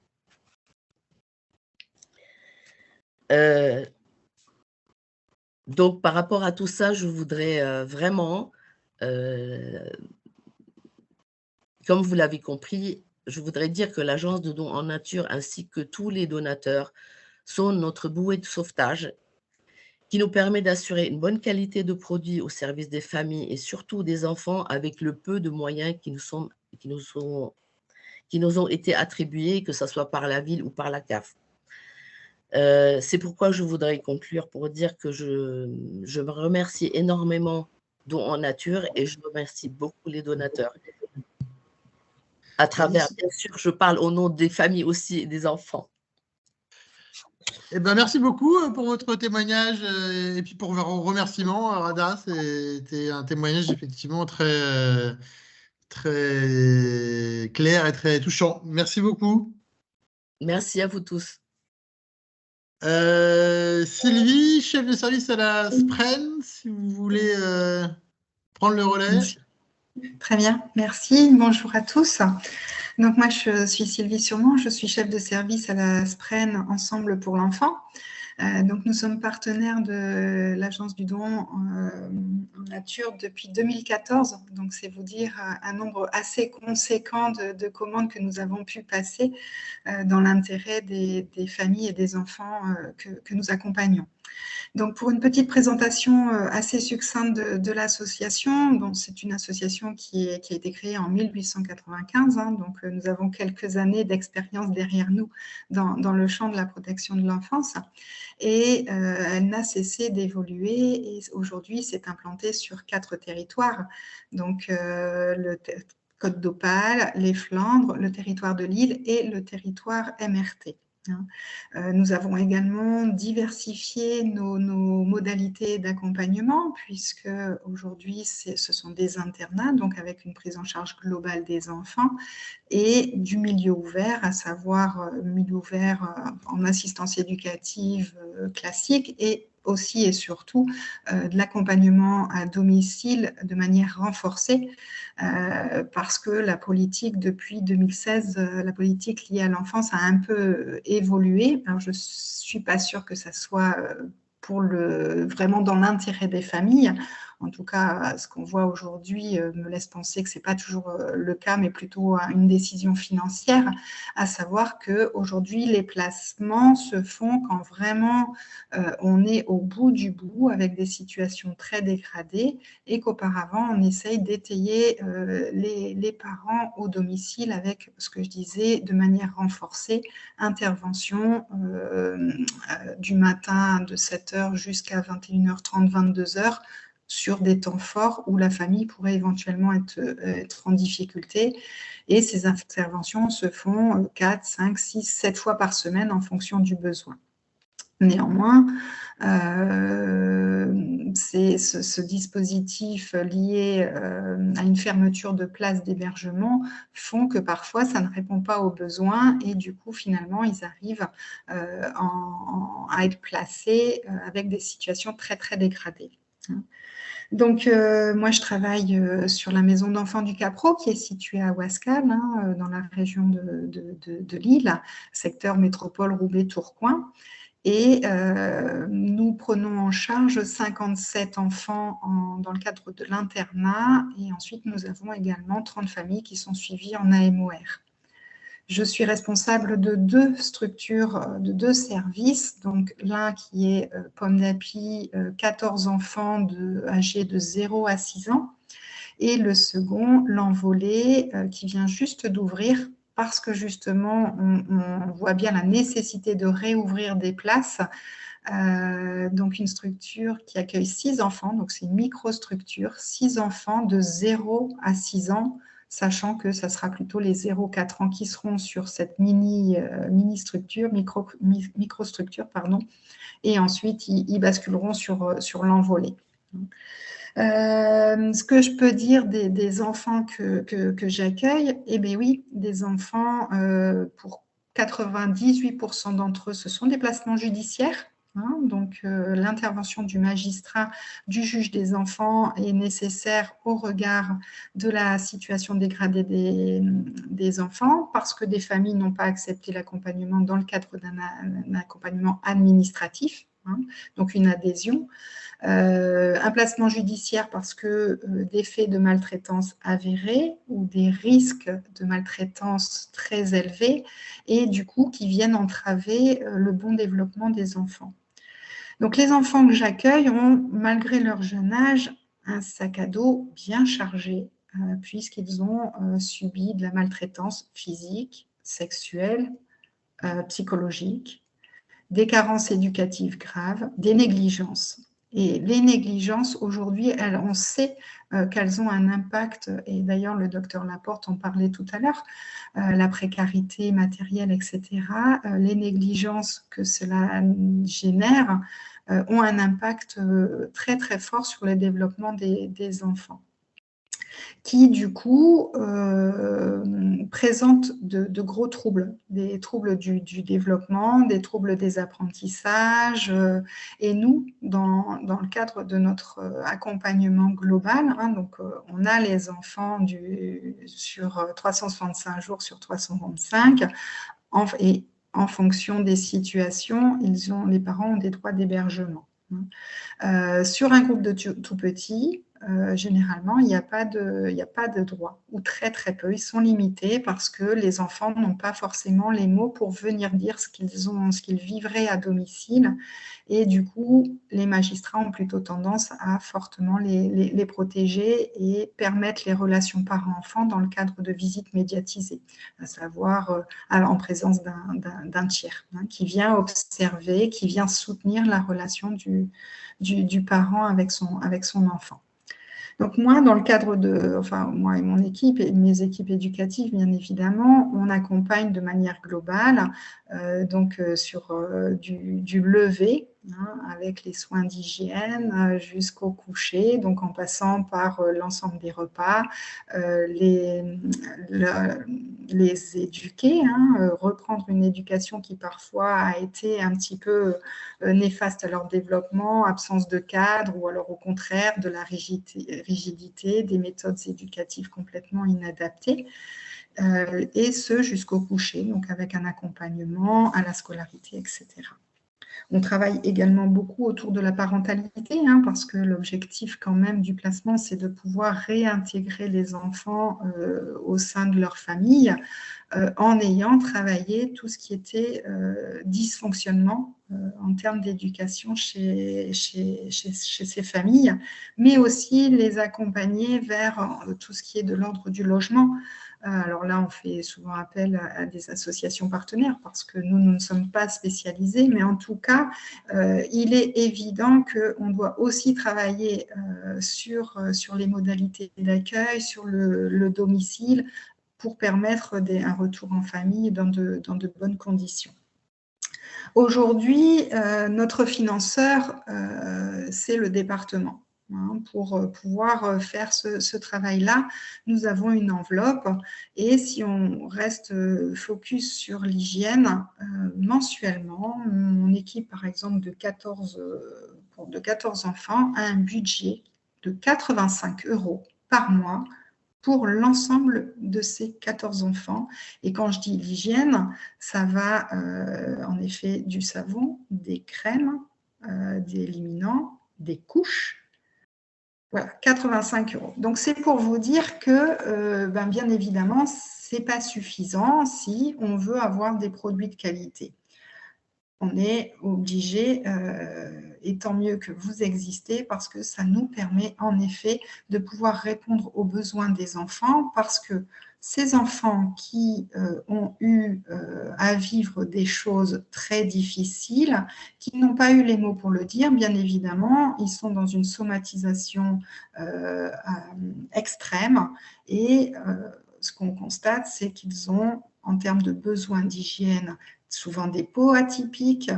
Donc, par rapport à tout ça, je voudrais vraiment, comme vous l'avez compris, je voudrais dire que l'Agence de dons en nature ainsi que tous les donateurs sont notre bouée de sauvetage qui nous permet d'assurer une bonne qualité de produits au service des familles et surtout des enfants avec le peu de moyens qui nous ont été attribués, que ce soit par la ville ou par la CAF. C'est pourquoi je voudrais conclure pour dire que je me remercie énormément Dons en nature et je remercie beaucoup les donateurs. À travers, bien sûr, je parle au nom des familles aussi et des enfants. Eh ben, merci beaucoup pour votre témoignage et puis pour vos remerciements, Rada. C'était un témoignage effectivement très, très clair et très touchant. Merci beaucoup. Merci à vous tous. Sylvie, chef de service à la SPREN, si vous voulez prendre le relais. Très bien, merci. Bonjour à tous. Donc moi, je suis Sylvie Surmont, je suis chef de service à la SPREN Ensemble pour l'enfant. Donc nous sommes partenaires de l'Agence du don en nature depuis 2014. Donc c'est vous dire un nombre assez conséquent de commandes que nous avons pu passer dans l'intérêt des familles et des enfants que nous accompagnons. Donc, pour une petite présentation assez succincte de l'association, donc c'est une association qui a été créée en 1895, hein, donc nous avons quelques années d'expérience derrière nous dans le champ de la protection de l'enfance et elle n'a cessé d'évoluer et aujourd'hui s'est implantée sur 4 territoires, donc le Côte d'Opale, les Flandres, le territoire de Lille et le territoire MRT. Nous avons également diversifié nos modalités d'accompagnement puisque aujourd'hui ce sont des internats, donc avec une prise en charge globale des enfants et du milieu ouvert, à savoir milieu ouvert en assistance éducative classique et aussi et surtout de l'accompagnement à domicile de manière renforcée parce que la politique depuis 2016, la politique liée à l'enfance a un peu évolué. Alors, je ne suis pas sûre que ça soit vraiment dans l'intérêt des familles. En tout cas, ce qu'on voit aujourd'hui me laisse penser que ce n'est pas toujours le cas, mais plutôt une décision financière, à savoir qu'aujourd'hui, les placements se font quand vraiment on est au bout du bout avec des situations très dégradées et qu'auparavant, on essaye d'étayer les parents au domicile avec ce que je disais de manière renforcée, intervention du matin de 7h jusqu'à 21h30, 22h sur des temps forts où la famille pourrait éventuellement être en difficulté. Et ces interventions se font 4, 5, 6, 7 fois par semaine en fonction du besoin. Néanmoins, ce dispositif lié à une fermeture de places d'hébergement font que parfois ça ne répond pas aux besoins et du coup finalement ils arrivent à être placés avec des situations très très dégradées. Donc, moi, je travaille sur la maison d'enfants du Capro, qui est située à Ouascal, dans la région de Lille, secteur métropole Roubaix-Tourcoing. Et nous prenons en charge 57 enfants dans le cadre de l'internat. Et ensuite, nous avons également 30 familles qui sont suivies en AMOR. Je suis responsable de 2 structures, de 2 services. Donc, l'un qui est Pomme d'Api, 14 enfants âgés de 0 à 6 ans. Et le second, l'Envolée, qui vient juste d'ouvrir parce que justement, on voit bien la nécessité de réouvrir des places. Donc, une structure qui accueille 6 enfants. Donc, c'est une microstructure, 6 enfants de 0 à 6 ans, sachant que ça sera plutôt les 0-4 ans qui seront sur cette microstructure, pardon, et ensuite ils basculeront sur l'Envolée. Ce que je peux dire des enfants que j'accueille, eh bien oui, des enfants, pour 98% d'entre eux, ce sont des placements judiciaires. Donc, l'intervention du magistrat, du juge des enfants est nécessaire au regard de la situation dégradée des enfants parce que des familles n'ont pas accepté l'accompagnement dans le cadre d'un accompagnement administratif, donc une adhésion. Un placement judiciaire parce que des faits de maltraitance avérés ou des risques de maltraitance très élevés et du coup qui viennent entraver le bon développement des enfants. Donc, les enfants que j'accueille ont, malgré leur jeune âge, un sac à dos bien chargé puisqu'ils ont subi de la maltraitance physique, sexuelle, psychologique, des carences éducatives graves, des négligences. Et les négligences, aujourd'hui, on sait qu'elles ont un impact, et d'ailleurs le docteur Laporte en parlait tout à l'heure, la précarité matérielle, etc. Les négligences que cela génère ont un impact très très fort sur le développement des enfants, qui du coup présentent de gros troubles, des troubles du développement, des troubles des apprentissages. Et nous, dans le cadre de notre accompagnement global, donc on a les enfants sur 365 jours sur 365, et en fonction des situations, les parents ont des droits d'hébergement. Sur un groupe de tout petits, généralement, il n'y a pas de droit, ou très très peu. Ils sont limités parce que les enfants n'ont pas forcément les mots pour venir dire ce qu'ils vivraient à domicile. Et du coup, les magistrats ont plutôt tendance à fortement les protéger et permettre les relations parents-enfants dans le cadre de visites médiatisées, à savoir en présence d'un tiers qui vient observer, qui vient soutenir la relation du parent avec son enfant. Donc moi, dans le cadre moi et mon équipe et mes équipes éducatives, bien évidemment, on accompagne de manière globale, sur du lever, avec les soins d'hygiène jusqu'au coucher, donc en passant par l'ensemble des repas, les éduquer, reprendre une éducation qui parfois a été un petit peu néfaste à leur développement, absence de cadre ou alors au contraire de la rigidité, des méthodes éducatives complètement inadaptées, et ce jusqu'au coucher, donc avec un accompagnement à la scolarité, etc. On travaille également beaucoup autour de la parentalité, parce que l'objectif quand même du placement, c'est de pouvoir réintégrer les enfants au sein de leur famille en ayant travaillé tout ce qui était dysfonctionnement en termes d'éducation chez ces familles, mais aussi les accompagner vers tout ce qui est de l'ordre du logement. Alors là, on fait souvent appel à des associations partenaires parce que nous ne sommes pas spécialisés, mais en tout cas, il est évident qu'on doit aussi travailler sur les modalités d'accueil, sur le domicile, pour permettre un retour en famille dans de bonnes conditions. Aujourd'hui, notre financeur, c'est le département. Pour pouvoir faire ce travail-là, nous avons une enveloppe et si on reste focus sur l'hygiène, mensuellement, mon équipe, par exemple, de 14 enfants, a un budget de 85 € par mois pour l'ensemble de ces 14 enfants. Et quand je dis l'hygiène, ça va en effet du savon, des crèmes, des éliminants, des couches. Voilà, 85 €. Donc, c'est pour vous dire que, bien évidemment, ce n'est pas suffisant si on veut avoir des produits de qualité. On est obligé, et tant mieux que vous existez, parce que ça nous permet en effet de pouvoir répondre aux besoins des enfants, parce que ces enfants qui ont eu à vivre des choses très difficiles, qui n'ont pas eu les mots pour le dire, bien évidemment, ils sont dans une somatisation extrême et ce qu'on constate, c'est qu'ils ont, en termes de besoins d'hygiène, souvent des peaux atopiques,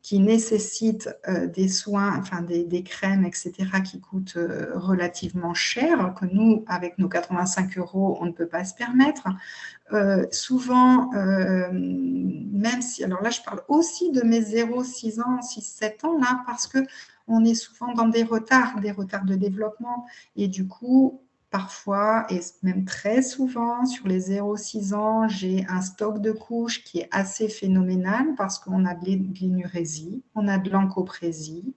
qui nécessitent des soins, enfin des crèmes, etc., qui coûtent relativement cher, que nous, avec nos 85 €, on ne peut pas se permettre. Souvent, même si, alors là, je parle aussi de mes 0-6 ans, 6-7 ans, là, parce qu'on est souvent dans des retards de développement, et du coup, parfois, et même très souvent, sur les 0-6 ans, j'ai un stock de couches qui est assez phénoménal parce qu'on a de l'énurésie, on a de l'encoprésie,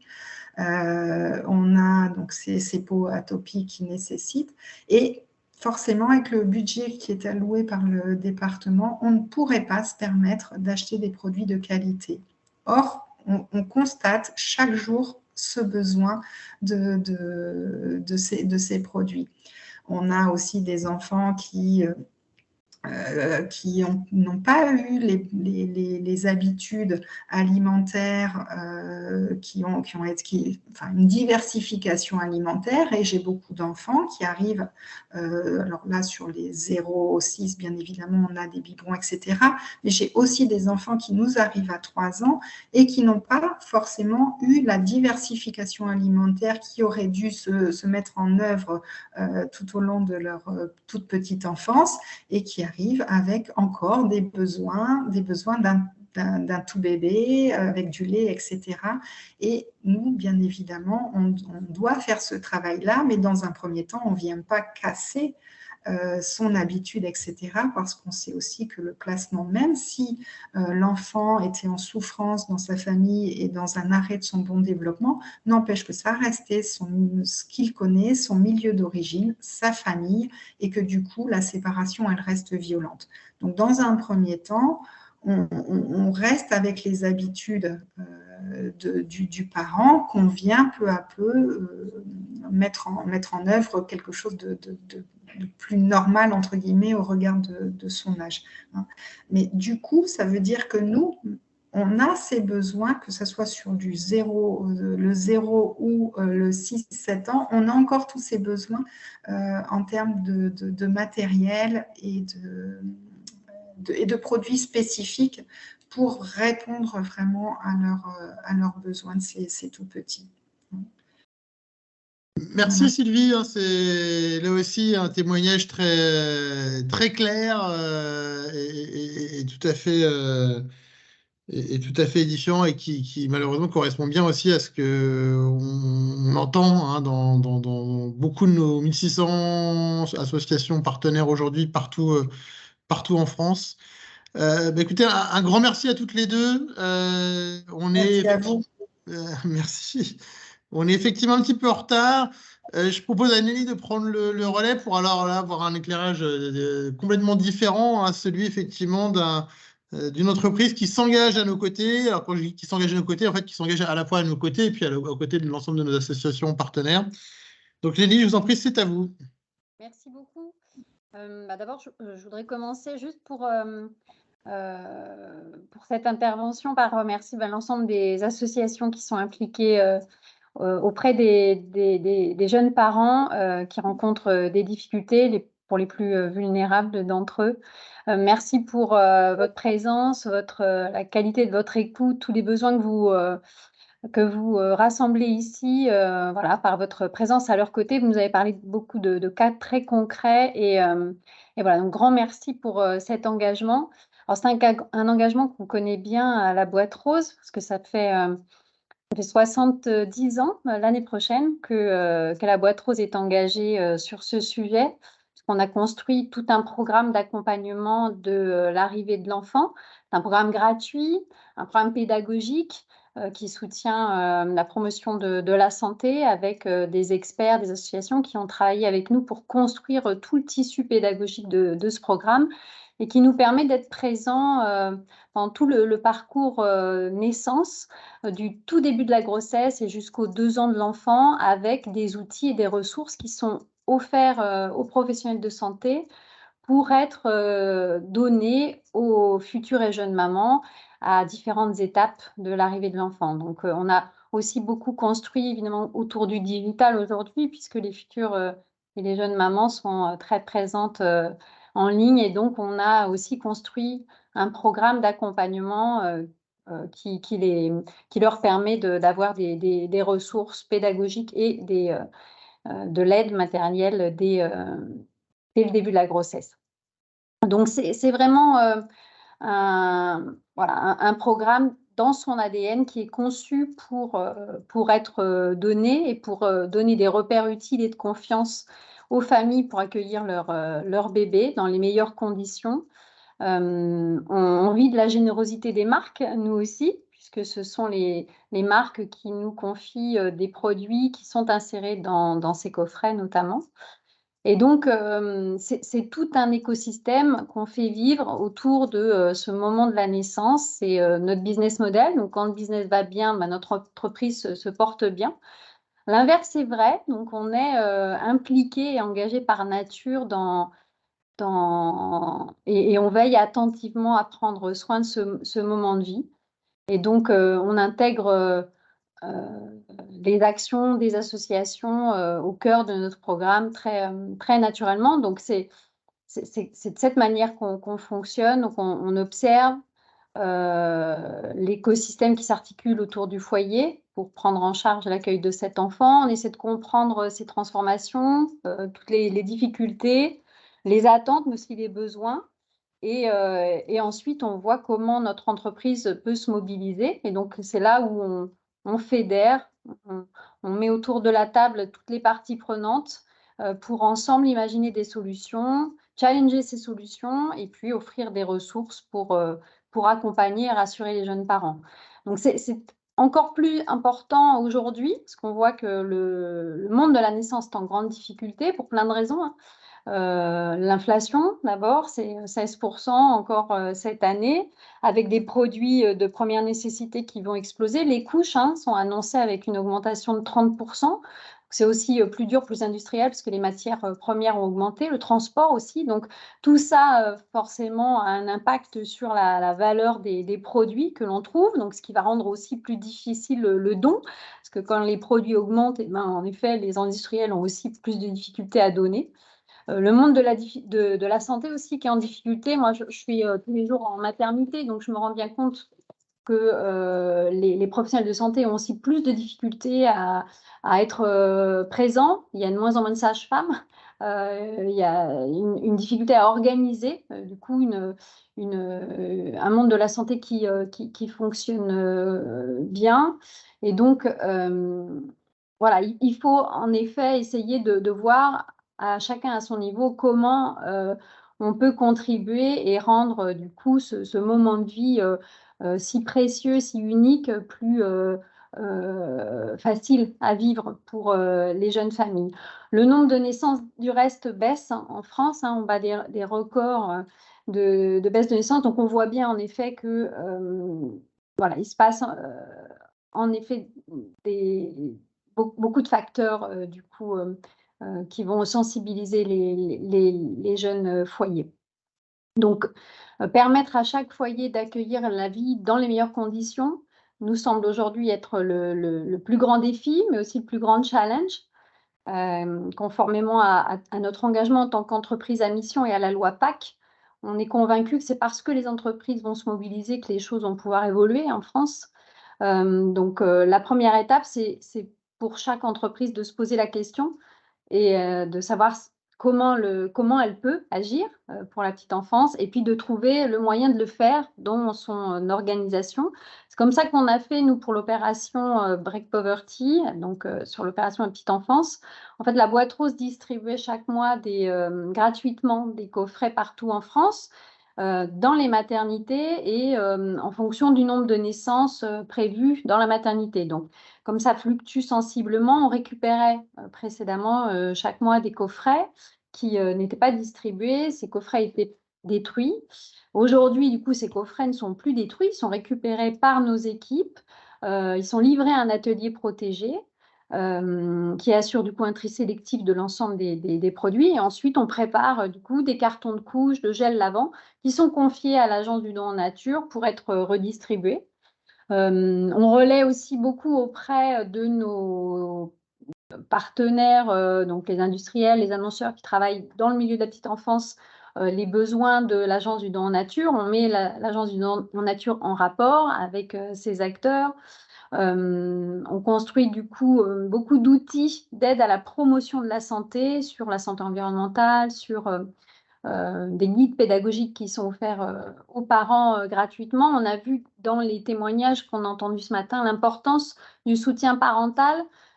on a donc ces peaux atopiques qui nécessitent. Et forcément, avec le budget qui est alloué par le département, on ne pourrait pas se permettre d'acheter des produits de qualité. Or, on constate chaque jour ce besoin de ces produits. On a aussi des enfants qui n'ont pas eu les habitudes alimentaires, une diversification alimentaire, et j'ai beaucoup d'enfants qui arrivent, alors là sur les 0-6, bien évidemment on a des biberons, etc., mais j'ai aussi des enfants qui nous arrivent à 3 ans et qui n'ont pas forcément eu la diversification alimentaire qui aurait dû se mettre en œuvre tout au long de leur toute petite enfance, et qui arrivent avec encore des besoins d'un tout bébé, avec du lait, etc. Et nous, bien évidemment, on doit faire ce travail-là, mais dans un premier temps, on ne vient pas casser son habitude, etc., parce qu'on sait aussi que le placement, même si l'enfant était en souffrance dans sa famille et dans un arrêt de son bon développement, n'empêche que ça restait ce qu'il connaît, son milieu d'origine, sa famille, et que du coup, la séparation, elle reste violente. Donc, dans un premier temps, on reste avec les habitudes du parent, qu'on vient peu à peu mettre en œuvre quelque chose de plus normal, entre guillemets, au regard de son âge. Mais du coup, ça veut dire que nous, on a ces besoins, que ce soit sur le 0 ou le 6-7 ans, on a encore tous ces besoins en termes de matériel et de produits spécifiques pour répondre vraiment à leurs besoins de ces tout petits. Merci Sylvie, c'est là aussi un témoignage très, très clair et tout à fait édifiant, et qui malheureusement correspond bien aussi à ce qu'on entend dans beaucoup de nos 1600 associations partenaires aujourd'hui partout en France. Écoutez, un grand merci à toutes les deux. Merci à vous. Merci. On est effectivement un petit peu en retard. Je propose à Nelly de prendre le relais pour alors là avoir un éclairage complètement différent à celui effectivement d'une entreprise qui s'engage à nos côtés. Alors quand je dis qui s'engage à nos côtés, en fait qui s'engage à la fois à nos côtés et puis aux côtés de l'ensemble de nos associations partenaires. Donc Nelly, je vous en prie, c'est à vous. Merci beaucoup. D'abord, je voudrais commencer juste pour cette intervention par remercier l'ensemble des associations qui sont impliquées auprès des jeunes parents qui rencontrent des difficultés pour les plus vulnérables d'entre eux. Merci pour votre présence, la qualité de votre écoute, tous les besoins que vous rassemblez ici, voilà, par votre présence à leur côté. Vous nous avez parlé de beaucoup de cas très concrets et voilà, donc grand merci pour cet engagement. Alors c'est un engagement qu'on connaît bien à la Boîte Rose parce que ça fait 70 ans l'année prochaine que la Boîte Rose est engagée sur ce sujet. On a construit tout un programme d'accompagnement de l'arrivée de l'enfant, un programme gratuit, un programme pédagogique qui soutient la promotion de la santé avec des experts, des associations qui ont travaillé avec nous pour construire tout le tissu pédagogique de ce programme et qui nous permet d'être présents dans tout le parcours naissance, du tout début de la grossesse et jusqu'aux 2 ans de l'enfant, avec des outils et des ressources qui sont offerts aux professionnels de santé pour être donnés aux futures et jeunes mamans à différentes étapes de l'arrivée de l'enfant. Donc, on a aussi beaucoup construit, évidemment, autour du digital aujourd'hui, puisque les futures et les jeunes mamans sont très présentes en ligne. Et donc, on a aussi construit un programme d'accompagnement qui leur permet d'avoir des ressources pédagogiques et de l'aide matérielle dès le début de la grossesse. Donc, c'est vraiment un programme dans son ADN qui est conçu pour être donné et pour donner des repères utiles et de confiance aux familles pour accueillir leur bébé dans les meilleures conditions. On vit de la générosité des marques, nous aussi, puisque ce sont les marques qui nous confient des produits qui sont insérés dans ces coffrets notamment. Et donc, c'est tout un écosystème qu'on fait vivre autour de ce moment de la naissance. C'est notre business model. Donc, quand le business va bien, notre entreprise se porte bien. L'inverse est vrai. Donc, on est impliqué et engagé par nature et on veille attentivement à prendre soin de ce moment de vie. Et donc, on intègre les actions des associations au cœur de notre programme très naturellement. Donc, c'est de cette manière qu'on fonctionne. Donc, on observe l'écosystème qui s'articule autour du foyer pour prendre en charge l'accueil de cet enfant. On essaie de comprendre ses transformations, toutes les difficultés, les attentes, mais aussi les besoins. Et ensuite, on voit comment notre entreprise peut se mobiliser. Et donc, c'est là où on fédère, on met autour de la table toutes les parties prenantes pour ensemble imaginer des solutions, challenger ces solutions et puis offrir des ressources pour accompagner et rassurer les jeunes parents. Donc, c'est encore plus important aujourd'hui parce qu'on voit que le monde de la naissance est en grande difficulté pour plein de raisons, hein. L'inflation, d'abord, c'est 16% encore cette année, avec des produits de première nécessité qui vont exploser. Les couches sont annoncées avec une augmentation de 30%. C'est aussi plus dur, plus industriel, parce que les matières premières ont augmenté, le transport aussi. Donc, tout ça, forcément, a un impact sur la valeur des produits que l'on trouve, donc ce qui va rendre aussi plus difficile le don, parce que quand les produits augmentent, en effet, les industriels ont aussi plus de difficultés à donner. Le monde de la santé aussi qui est en difficulté. Moi, je suis tous les jours en maternité, donc je me rends bien compte que les professionnels de santé ont aussi plus de difficultés à être présents. Il y a de moins en moins de sages-femmes. Il y a une difficulté à organiser, du coup, un monde de la santé qui fonctionne bien. Et donc, voilà, il faut en effet essayer de voir à chacun à son niveau comment on peut contribuer et rendre du coup ce moment de vie si précieux, si unique, plus facile à vivre pour les jeunes familles. Le nombre de naissances, du reste, baisse en France. On bat des records de baisse de naissances. Donc, on voit bien en effet que voilà, il se passe en effet beaucoup de facteurs du coup qui vont sensibiliser les jeunes foyers. Donc, permettre à chaque foyer d'accueillir la vie dans les meilleures conditions nous semble aujourd'hui être le plus grand défi, mais aussi le plus grand challenge. Conformément à notre engagement en tant qu'entreprise à mission et à la loi PAC, on est convaincu que c'est parce que les entreprises vont se mobiliser que les choses vont pouvoir évoluer en France. Donc, la première étape, c'est pour chaque entreprise de se poser la question et de savoir comment elle peut agir pour la petite enfance et puis de trouver le moyen de le faire dans son organisation. C'est comme ça qu'on a fait, nous, pour l'opération Break Poverty, donc sur l'opération la petite enfance. En fait, la Boîte Rose distribuait chaque mois gratuitement des coffrets partout en France, dans les maternités et en fonction du nombre de naissances prévues dans la maternité. Donc, comme ça fluctue sensiblement, on récupérait précédemment chaque mois des coffrets qui n'étaient pas distribués. Ces coffrets étaient détruits. Aujourd'hui, du coup, ces coffrets ne sont plus détruits, ils sont récupérés par nos équipes. Ils sont livrés à un atelier protégé qui assure du coup un tri sélectif de l'ensemble des produits. Et ensuite, on prépare du coup des cartons de couches, de gel lavant qui sont confiés à l'Agence du don en nature pour être redistribués. On relaie aussi beaucoup auprès de nos partenaires, donc les industriels, les annonceurs qui travaillent dans le milieu de la petite enfance, les besoins de l'Agence du don en nature. On met l'Agence du don en nature en rapport avec ces acteurs. On construit du coup beaucoup d'outils d'aide à la promotion de la santé, sur la santé environnementale, sur des guides pédagogiques qui sont offerts aux parents gratuitement. On a vu dans les témoignages qu'on a entendus ce matin l'importance du soutien parental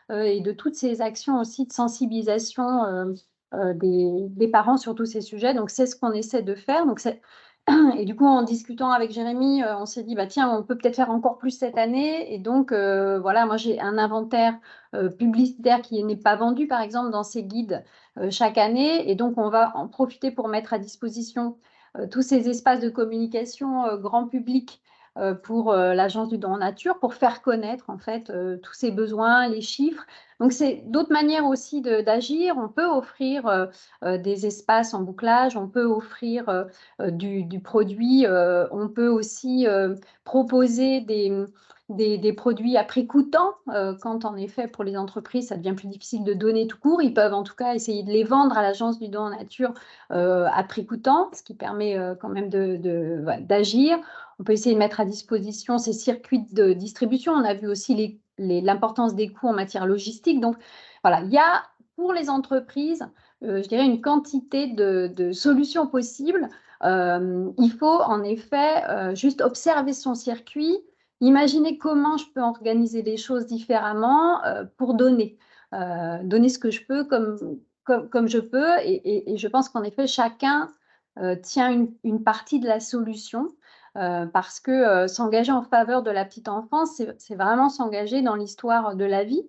et de toutes ces actions aussi de sensibilisation des parents sur tous ces sujets. Donc, c'est ce qu'on essaie de faire. Donc, et du coup, en discutant avec Jérémy, on s'est dit, bah, tiens, on peut peut-être faire encore plus cette année. Et donc, voilà, moi, j'ai un inventaire publicitaire qui n'est pas vendu, par exemple, dans ces guides chaque année. Et donc, on va en profiter pour mettre à disposition tous ces espaces de communication grand public pour l'Agence du don en nature, pour faire connaître, en fait, tous ces besoins, les chiffres. Donc, c'est d'autres manières aussi d'agir. On peut offrir des espaces en bouclage, on peut offrir du produit, on peut aussi proposer des produits à prix coûtant, quand en effet pour les entreprises ça devient plus difficile de donner tout court. Ils peuvent en tout cas essayer de les vendre à l'Agence du don en nature à prix coûtant, ce qui permet quand même d'agir. On peut essayer de mettre à disposition ces circuits de distribution. On a vu aussi l'importance des coûts en matière logistique. Donc voilà, il y a pour les entreprises, je dirais, une quantité de solutions possibles. Il faut en effet juste observer son circuit, imaginer comment je peux organiser les choses différemment pour donner ce que je peux comme je peux. Et je pense qu'en effet, chacun tient une partie de la solution. Parce que s'engager en faveur de la petite enfance, c'est vraiment s'engager dans l'histoire de la vie.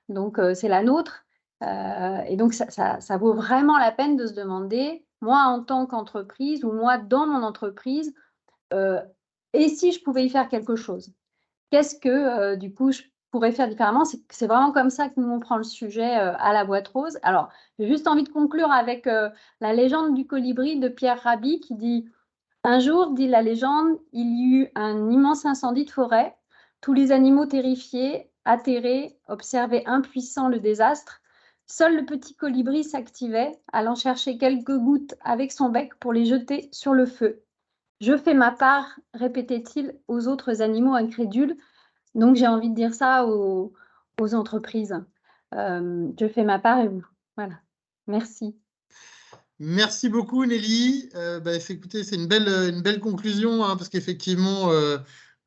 Donc, c'est la nôtre. Et donc, ça vaut vraiment la peine de se demander, moi, en tant qu'entreprise, ou moi, dans mon entreprise, et si je pouvais y faire quelque chose? Qu'est-ce que, du coup, je pourrais faire différemment? C'est vraiment comme ça que nous, on prend le sujet à la Boîte Rose. Alors, j'ai juste envie de conclure avec la légende du colibri de Pierre Rabhi qui dit: un jour, dit la légende, il y eut un immense incendie de forêt. Tous les animaux terrifiés, atterrés, observaient impuissants le désastre. Seul le petit colibri s'activait, allant chercher quelques gouttes avec son bec pour les jeter sur le feu. Je fais ma part, répétait-il aux autres animaux incrédules. Donc, j'ai envie de dire ça aux entreprises. Je fais ma part et vous. Voilà. Merci. Merci beaucoup, Nelly. Écoutez, c'est une belle conclusion, parce qu'effectivement,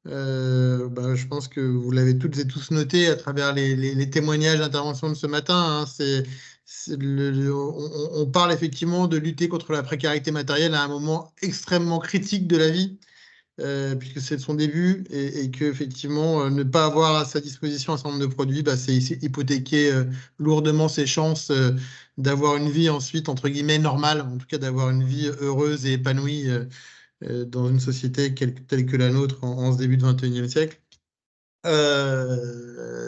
je pense que vous l'avez toutes et tous noté à travers les témoignages d'intervention de ce matin. on parle effectivement de lutter contre la précarité matérielle à un moment extrêmement critique de la vie, puisque c'est son début, et que effectivement, ne pas avoir à sa disposition un certain nombre de produits, bah, c'est hypothéquer lourdement ses chances d'avoir une vie ensuite, entre guillemets, normale, en tout cas d'avoir une vie heureuse et épanouie dans une société telle que la nôtre en ce début du XXIe siècle.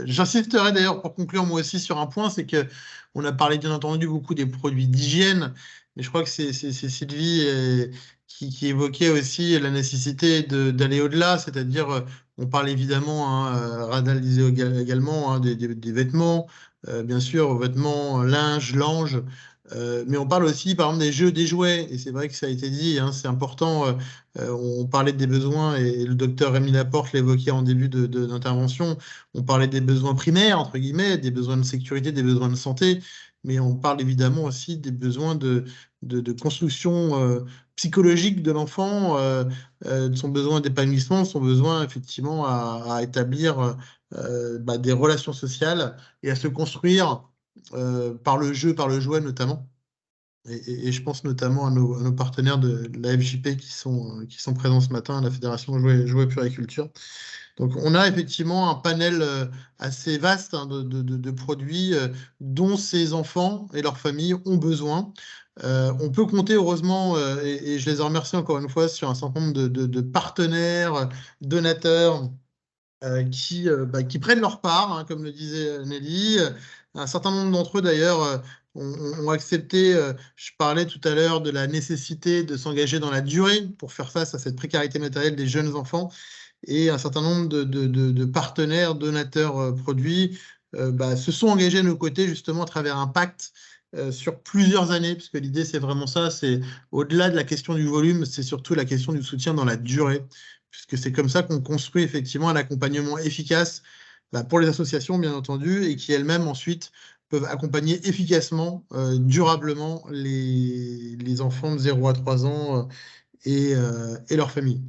J'insisterai d'ailleurs pour conclure moi aussi sur un point, c'est que on a parlé bien entendu beaucoup des produits d'hygiène, mais je crois que c'est Sylvie qui évoquait aussi la nécessité d'aller au-delà, c'est-à-dire on parle évidemment, hein, Radal disait également, hein, des vêtements, bien sûr, vêtements, linge, lange, mais on parle aussi par exemple des jeux, des jouets, et c'est vrai que ça a été dit, hein, c'est important. On parlait des besoins, et le docteur Rémi Laporte l'évoquait en début d'intervention. On parlait des besoins primaires, entre guillemets, des besoins de sécurité, des besoins de santé, mais on parle évidemment aussi des besoins de construction psychologique de l'enfant, de son besoin d'épanouissement, son besoin effectivement à établir bah, des relations sociales et à se construire par le jeu, par le jouet notamment. Et je pense notamment à nos partenaires de la FJP qui sont présents ce matin à la Fédération Jouets Puriculture. Donc, on a effectivement un panel assez vaste, hein, de produits dont ces enfants et leurs familles ont besoin. On peut compter, heureusement, et je les en remercie encore une fois, sur un certain nombre de partenaires, donateurs, qui prennent leur part, hein, comme le disait Nelly. Un certain nombre d'entre eux, d'ailleurs, ont accepté, je parlais tout à l'heure de la nécessité de s'engager dans la durée pour faire face à cette précarité matérielle des jeunes enfants. Et un certain nombre de partenaires, donateurs produits se sont engagés à nos côtés justement à travers un pacte sur plusieurs années, puisque l'idée c'est vraiment ça, c'est au-delà de la question du volume, c'est surtout la question du soutien dans la durée, puisque c'est comme ça qu'on construit effectivement un accompagnement efficace pour les associations, bien entendu, et qui elles-mêmes ensuite peuvent accompagner efficacement, durablement les enfants de 0 à 3 ans et leurs familles.